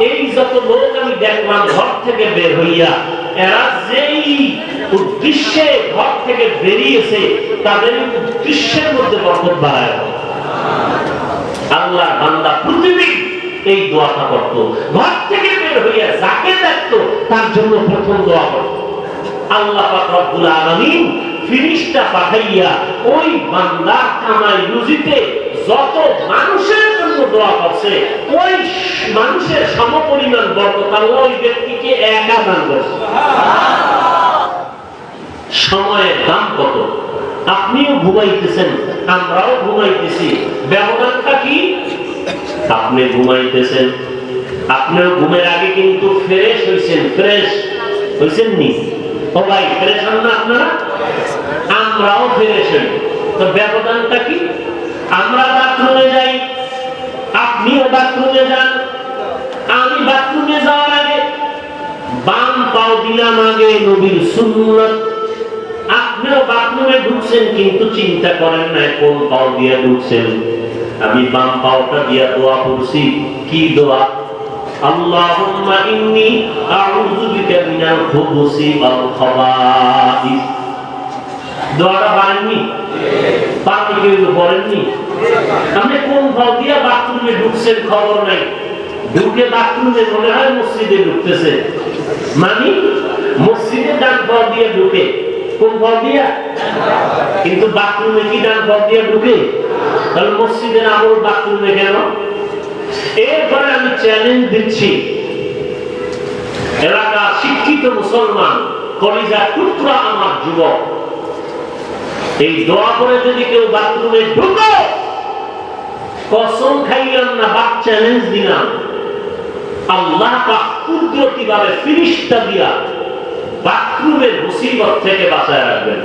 এই যত লোক আমি দেখলাম ঘর থেকে বের হইয়া, এরা যেই উদ্দেশ্যে ঘর থেকে বেরিয়েছে তাদের উদ্দেশ্যের মধ্যে বরকত বাড়ায়। আল্লাহ বান্দা প্রতিদিন এই দোয়াটা করত, ঘর থেকে বের হইয়া যাকে দেখতো তার জন্য প্রথম দোয়া করত। আল্লাহ পাক রব্বুল আলামিন ফেরেশতা পাঠাইয়া ওই বান্দা কামাই রুজিতে যত মানুষের জন্য দোয়া করছে ওই মানুষের সমপরিমাণ বরকত আল্লাহ ওই ব্যক্তিকে একা দান করছে। সময়ের দাম কত! আপনিও ঘুমাইতেছেন, আমরাও ঘুমাইতেছি, ব্যবধানটা কি? আপনি ঘুমাইতেছেন, আপনিও ঘুমের আগে কিন্তু ফ্রেশ হইছেন, ফ্রেশ হইছেন নি? ও ভাই ফ্রেশ হন না আপনারা? আমরাও ফ্রেশ হই, তো ব্যবধানটা কি? আমরা বাথরুমে যাই, আপনিও বাথরুমে যান। আমি বাথরুমে যাওয়ার আগে বাম পাও দিলাম আগে, নবীর সুন্নাত। আপনিও বাথরুমে ঢুকছেন কিন্তু চিন্তা করেন না কোন পাও দিয়ে ঢুকছেন। আমি বাম পাওটা দিয়া দোয়া করছি, কি দোয়া? আল্লাহুম্মা ইন্নী আউযু বিকা মিনাল খুবুসি ওয়াল খাবাইস। দোয়াটা পারেননি? পারলে কেউ পড়েননি? আপনি কোন পাও দিয়া বাথরুমে ঢুকছেন খবর নাই, ঢুকে বাথরুমে মনে হয় মসজিদে ঢুকতেছে, মানে মসজিদে ডান পাও দিয়ে ঢুকে, কোন পাও দিয়া? কিন্তু বাথরুমে কি ডান পাও দিয়ে ঢুকে? তাহলে মসজিদের আমল বাথরুমে কেন? এরপরে আমি চ্যালেঞ্জ দিচ্ছি এলাকার শিক্ষিত মুসলমান কলিজা টুকরা আমার যুবক, এই দোয়া করে যদি কেউ বাথরুমে ঢুকো, কসম খাইলাম না, বাক চ্যালেঞ্জ দিলাম, আল্লাহ পাক কুদরতিভাবে ফেরেশতা দিয়া বাথরুমের মুসিবত থেকে বাঁচায় রাখবেন।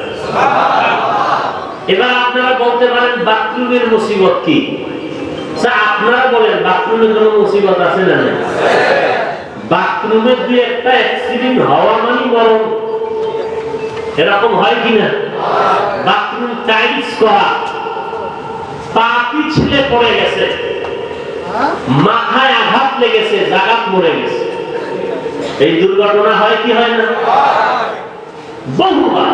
এবার আপনারা বলতে পারেন বাথরুমের মুসিবত কি? আপনারা বলেন বাথরুমে কোনো মুসিবত আছে না? বাথরুমে দুই একটা অ্যাক্সিডেন্ট হওয়া মানে মরণ, এরকম হয় কিনা? বাথরুম টাইলস করা, পা পিছলে পড়ে গেছে, মাথায় আঘাত লেগেছে, জাগাত মরে গেছে, এই দুর্ঘটনা হয় কি হয় না? বহুবার।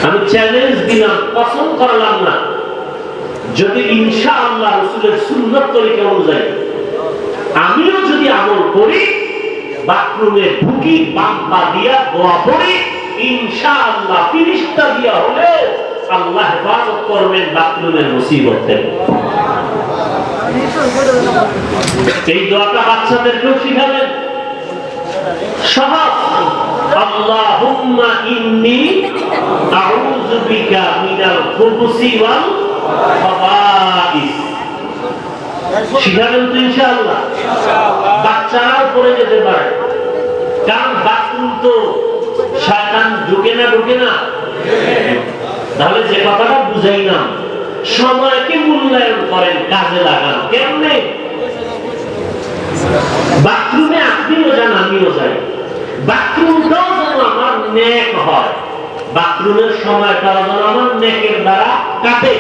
আমি চ্যালেঞ্জ দিলাম, কসম করলাম না, যদি ইনশাআল্লাহ রাসূলের সুন্নাত তরিকা অনুযায়ী আমিও যদি আমল করি, বাথরুমে ঢুকি বাম পা দিয়া দোয়া পড়ি, ইনশাআল্লাহ ফেরেশতা দিয়া হলেও আল্লাহ হেফাজত করবেন বাথরুমের মুসিবত থেকে। এই দোয়াটা বাচ্চাদেরকেও শিখাবেন, সহজ। আল্লাহুম্মা ইন্নী আউযু বিকা মিনাল খুবুসি ওয়াল খাবাইস। শিখাবেন তো ইনশাআল্লাহ? বাচ্চারাও পড়ে যেতে পারে, কারণ বাথরুম তো শয়তান ঢুকে না, ঢুকে না? তাহলে যে কথাটা বুঝাইলাম, সময়কে মূল্যায়ন করেন, কাজে লাগান। কেমনে? বাথরুমে আপনিও যান, আমিও যাই, বাথরুমটাও যেন আমার নেক হয়, বাথরুমের সময়টাও যেন আমার নেকের দ্বারা কাটে।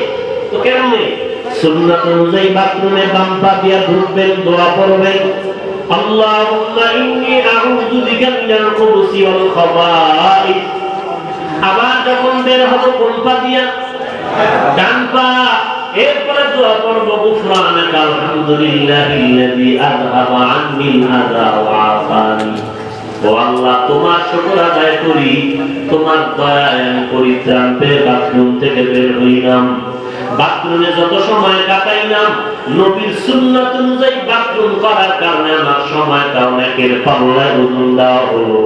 তো কেমনে? সুন্নাত অনুযায়ী বাথরুমে বাম পা দিয়া ঢুকবেন, দোয়া পড়বেন, আল্লাহুম্মা ইন্নী আউযু বিকা মিনাল খুবুসি ওয়াল খাবাইস। আবার যখন বের হব কোন পা দিয়া? ডান পা। এরপরে দোয়া করব, গুফরানাকা আলহামদুলিল্লাহিল্লাযী আযহাবা আন্নিল আযা ওয়া আফানি। ও আল্লাহ, তোমার শুকর আদায় করি, তোমার দয়ায় আমি পরিত্রাণ পেয়ে বাথরুম থেকে বের হইলাম। বাথরুমে যত সময় কাটাইলাম, নবীর সুন্নাত অনুযায়ী বাথরুম করার কারণে আমার সময়টা অনেকের পাল্লায় ওজন দেওয়া হলো।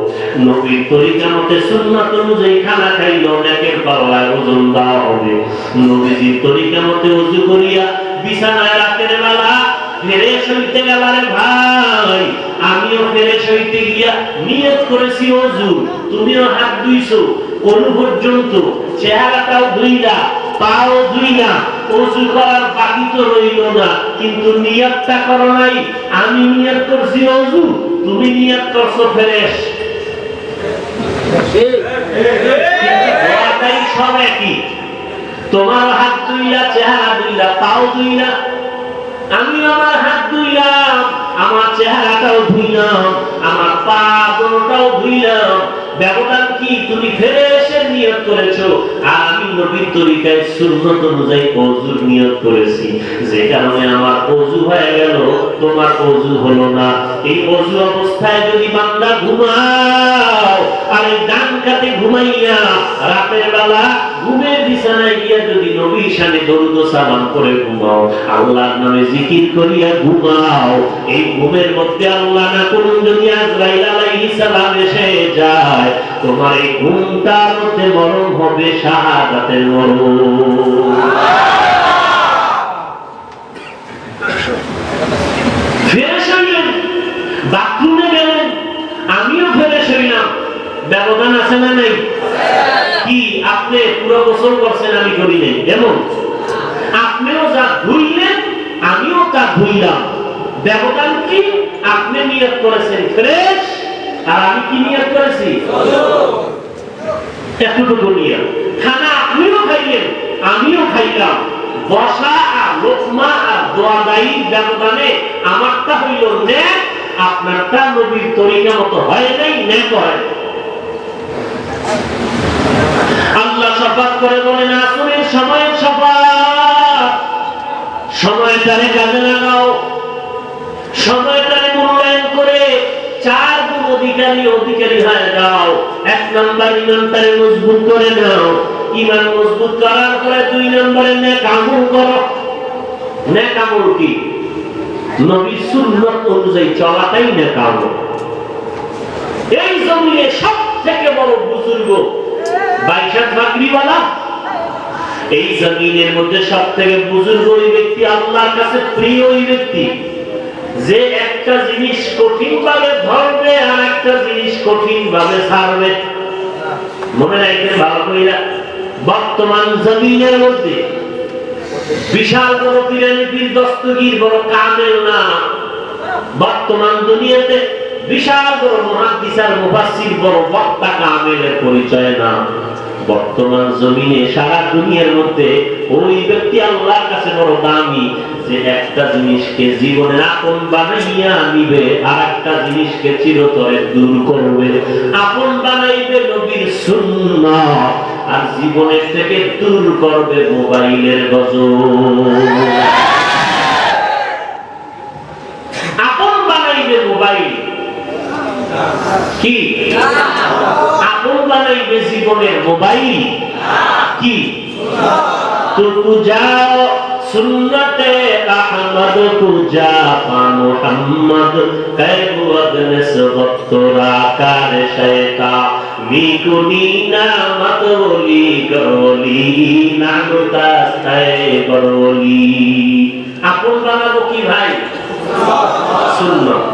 নবীর তরিকা মতে সুন্নাত অনুযায়ী খানা খাইলে অনেকের পাল্লায় ওজন দেওয়া হবে। নবীজির তরিকা মতে ওযু করিয়া বিছানায় রাতের বেলা ফ্রেশ হইতে গেলারে ভাই, আমিও ফ্রেশ হইতে গিয়া নিয়ত করেছি ওযু, তুমিও হাত ধুইছো, কোন পর্যন্ত চেহারাটাও ধুইলা, পাও ধুইলা, ওযু করার বাকি তো রইল না, কিন্তু নিয়তটা করো নাই। আমি নিয়ত করছি ওযু, তুমি নিয়ত করছো ফ্রেশ। দোয়াটাই সব একই, তোমার হাত ধুইলা, চেহারা ধুইলা, পাও ধুইলা, আমি আমার হাত ধুইলাম, আমার চেহারাটাও ধুইলাম, আমার পা দুটোটাও ধুইলাম। ব্যবধান কি? তুমি ফ্রেশের নিয়ত করেছো, আর আমি নবীর তরিকায় সুন্নত অনুযায়ী ওযুর নিয়ত করেছি, যে কারণে আমার ওযু হয়ে গেল, তোমার ওযু হলো না। এই ওযু অবস্থায় যদি বান্দা ঘুমাও, আর এই ডান কাতে ঘুমাইয়া রাতের বেলা ঘুমের বিছানায় গিয়া যদি নবীর শানে দরুদ ও সালাম করে ঘুমাও, আল্লাহর নামে জিকির করিয়া ঘুমাও, এই ঘুমের মধ্যে আল্লাহ না করুন যদি আজরাইল আলাইহিস সালাম এসে যায়, তোমার এই ঘুমটার মধ্যে মরণ হবে শাহাদাতের মরণ। ফ্রেশ হইলেন, বাথরুমে গেলেন, আমিও ফ্রেশ হইলাম, ব্যবধান আছে না নাই? কি আপনি পুরো গোসল করছেন, আমি করি নাই এমন? আপনিও যা ধুইলেন, আমিও তা ধুইলাম, ব্যবধান কি? আপনি নিয়ত করেছেন ফ্রেশ, আর আমি কি নিয়ত করেছি? এতটুকু নিয়ত। খানা আপনিও খাইলেন, আমিও খাইলাম, বসা আর লোকমা আর দোয়াদায়ী ব্যবধানে আমারটা হইল নেক, আপনারটা নবীর তরিকা মতো হয় নাই, নেক হয়। আল্লাহ শপথ করে বলেন, আসরের সময়ের শপথ, সময়টারে কাজে লাগাও, সময়টারে মূল্যায়ন করে 4 গুণ অধিকারী হয়ে যাও। 1 নম্বর ইমানটারে মজবুত করে নাও, ইমান মজবুত করার পরে 2 নম্বরে নেক আমল করো। নেক আমল কি? নবীর সুন্নাত অনুযায়ী চলাটাই নেক আমল। এই জমিনে সবথেকে বড় বুজুর্গ বাইশাত মাগরিবালা, এই জমিনের মধ্যে সবথেকে বুজুর্গ ওই ব্যক্তি, আল্লাহর কাছে প্রিয় ওই ব্যক্তি, যে একটা জিনিস কঠিন ভাবে ধরবে আর একটা জিনিস কঠিন ভাবে ছাড়বে। মনে রাখবেন ভালো কইরা, বর্তমান জমিনের মধ্যে বিশাল বড় পীর দস্তগীর বড় কামেল না, বর্তমান দুনিয়াতে বিশাল বড় মুহাদ্দিস আর মুফাসসির বড় বক্তা কামেলের পরিচয় না। বর্তমান জমিনে সারা দুনিয়ার মধ্যে ওই ব্যক্তি আল্লাহর কাছে বড় দামি, যে একটা জিনিসকে জীবনে আপন বানাইয়া নিবে, আর একটা জিনিসকে চিরতরে দূর করবে। আপন বানাইবে নবীর সুন্নাত, আর জীবনের থেকে দূর করবে মোবাইলের গজব। আপন বানাইবে মোবাইল কি? আপন বানাইবে জীবনের মোবাইল কি? তো যাও সুন্নতে আহমদ তুজা পা মুহাম্মদ কায়বুদ নিসবতরা কার শয়তা বিকুনি নামত ওলি গলি নামতাস্তায় বরলি। আপন বানাবো কি ভাই? সুন্নাত।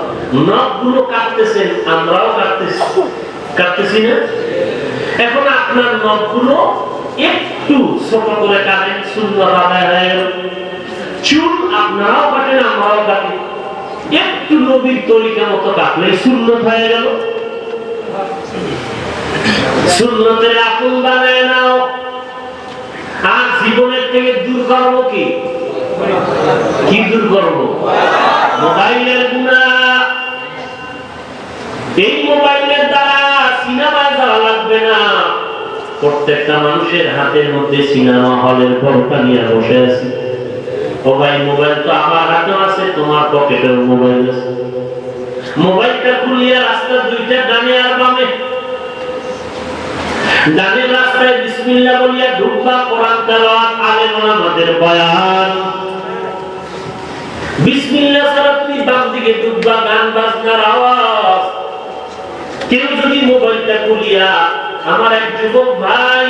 নখগুলো কাটতেছেন, আমরাও কাটতেছি না? এখন আপনার নখগুলো একটু ছোট করে কাটেন, সুন্নাত আদায় হয়ে গেল। চুল আপনারাও কাটেন, আমরাও কাটি, একটু নবীর তরিকা মতো কাটলে সুন্নাত হয়ে গেল। সুন্নাতের আপন বানায় নাও, আর জীবনের থেকে দূর করবো কি? কি দূর করবো? মোবাইলের গুনাহ। এই মোবাইলের দ্বারা সিনেমায় যাওয়া লাগবে না। প্রত্যেকটা মানুষের হাতের মধ্যে সিনেমা হলের পরোটা নিয়ে বসে আছে। ও ভাই, মোবাইল তো আমার হাতে আছে, তোমার পকেটেও মোবাইল আছে। মোবাইলটা খুলিয়া রাস্তা দুইটা, ডানে আর বামে। ডানের রাস্তায় বিসমিল্লাহ বলিয়া ঢুকবা, কোরআন তেলাওয়াত, আলেম ওলামাদের বয়ান। বিসমিল্লাহ ছাড়া তুমি বাম দিকে ঢুকবা, গান বাজনার আওয়াজ। কেউ যদি মোবাইলটা খুলিয়া, আমার এক যুবক ভাই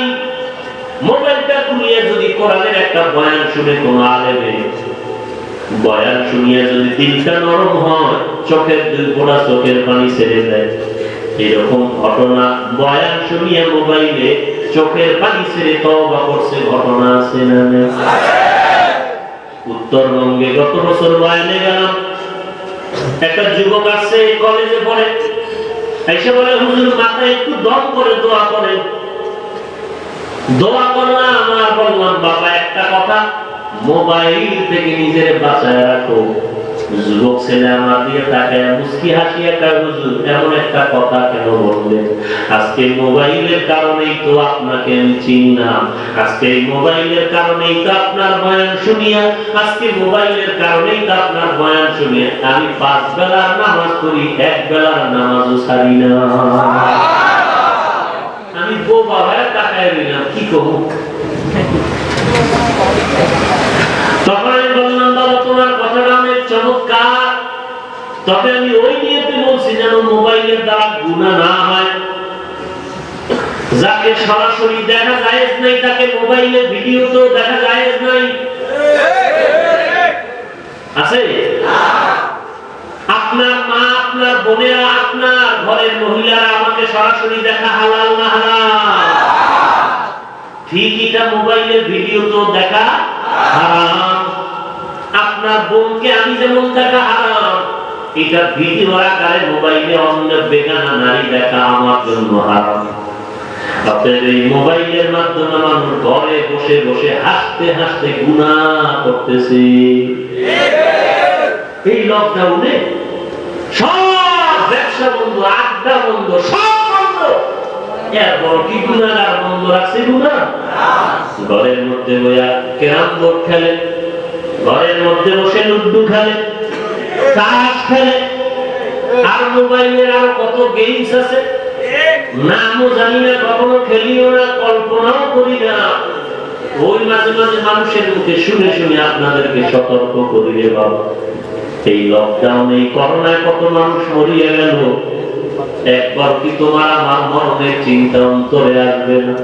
মোবাইলটা খুলিয়া যদি কোরআনের একটা বয়ান শুনে, কোন আলেমে বয়ান শুনিয়া যদি দিলটা নরম হয়, চোখের 2 ফোঁটা চোখের পানি ছেড়ে দেয়, এরকম ঘটনা বয়ান শুনিয়া মোবাইলে চোখের পানি ছেড়ে তওবা করছে ঘটনা আছে না? উত্তরবঙ্গে গত বছর বয়ানে গেলাম, একটা যুবক আছে কলেজে পড়ে, এসে বলে, হুজুর মাথায় একটু দম করে দোয়া করেন। দোয়া করলাম, আমার বললাম, বাবা একটা কথা, মোবাইল থেকে নিজের বাঁচায় রাখো। যুবক ছেলে আমার দিয়ে তাকায় মুস্কি হাসি একটা হুজুর এমন একটা কথা কেন বললেন? আজকে মোবাইলের কারণেই তো আপনাকে আমি চিনি না, আজকে এই মোবাইলের কারণেই তো আপনার বয়ান শুনিয়া, আজকে মোবাইলের কারণেই তো আপনার বয়ান শুনিয়া আমি 5 বেলার নামাজ পড়ি, 1 বেলার নামাজও ছাড়ি না। আমি বোবা হয়ে তাকায় রইলাম, কি করবো? তখন আমি বললাম, বাবা তোমার কথাটা অনেক চমৎকার, তবে আমি ওই নিয়েতে বলছি যেন মোবাইলের দ্বারা গুনাহ না হয়। যাকে সরাসরি দেখা জায়েজ নাই তাকে মোবাইলে ভিডিও তো দেখা জায়েজ নাই, আছে? আপনার মা, আপনার বোনেরা, আপনার ঘরের মহিলারা আমাকে সরাসরি দেখা হালাল না হারাম? ঠিক এটা মোবাইলের ভিডিও তো দেখা হারাম। আপনার বোনকে আমি যেমন দেখা হারাম, এটা ভিডিও আকারে মোবাইলে অন্য বেগানা নারী দেখা আমার জন্য হারাম। আপনাদের এই মোবাইলের মাধ্যমে মানুষ ঘরে বসে বসে হাসতে হাসতে গুনাহ করতেছে। এই লকডাউনে সব ব্যবসা বন্ধ, আড্ডা বন্ধ, সব বন্ধ। এরপর কি গুনাহগার বন্ধ রাখছে? গুনাহ ঘরের মধ্যে বইয়া ক্যারাম বোর্ড খেলে, ঘরের মধ্যে বসে লুডু খেলে, তাস খেলে, আর মোবাইলের আর কত গেমস আছে নামও জানি না, কখনো খেলিও না, কল্পনাও করি না। ওই মাঝে মাঝে মানুষের মুখে শুনে শুনে আপনাদেরকে সতর্ক করি রে বাবা, এই লকডাউন, এই করোনায় কত মানুষ মরিয়া গেল, একবার কি তোমার আমার মরণের চিন্তা অন্তরে আসবে না?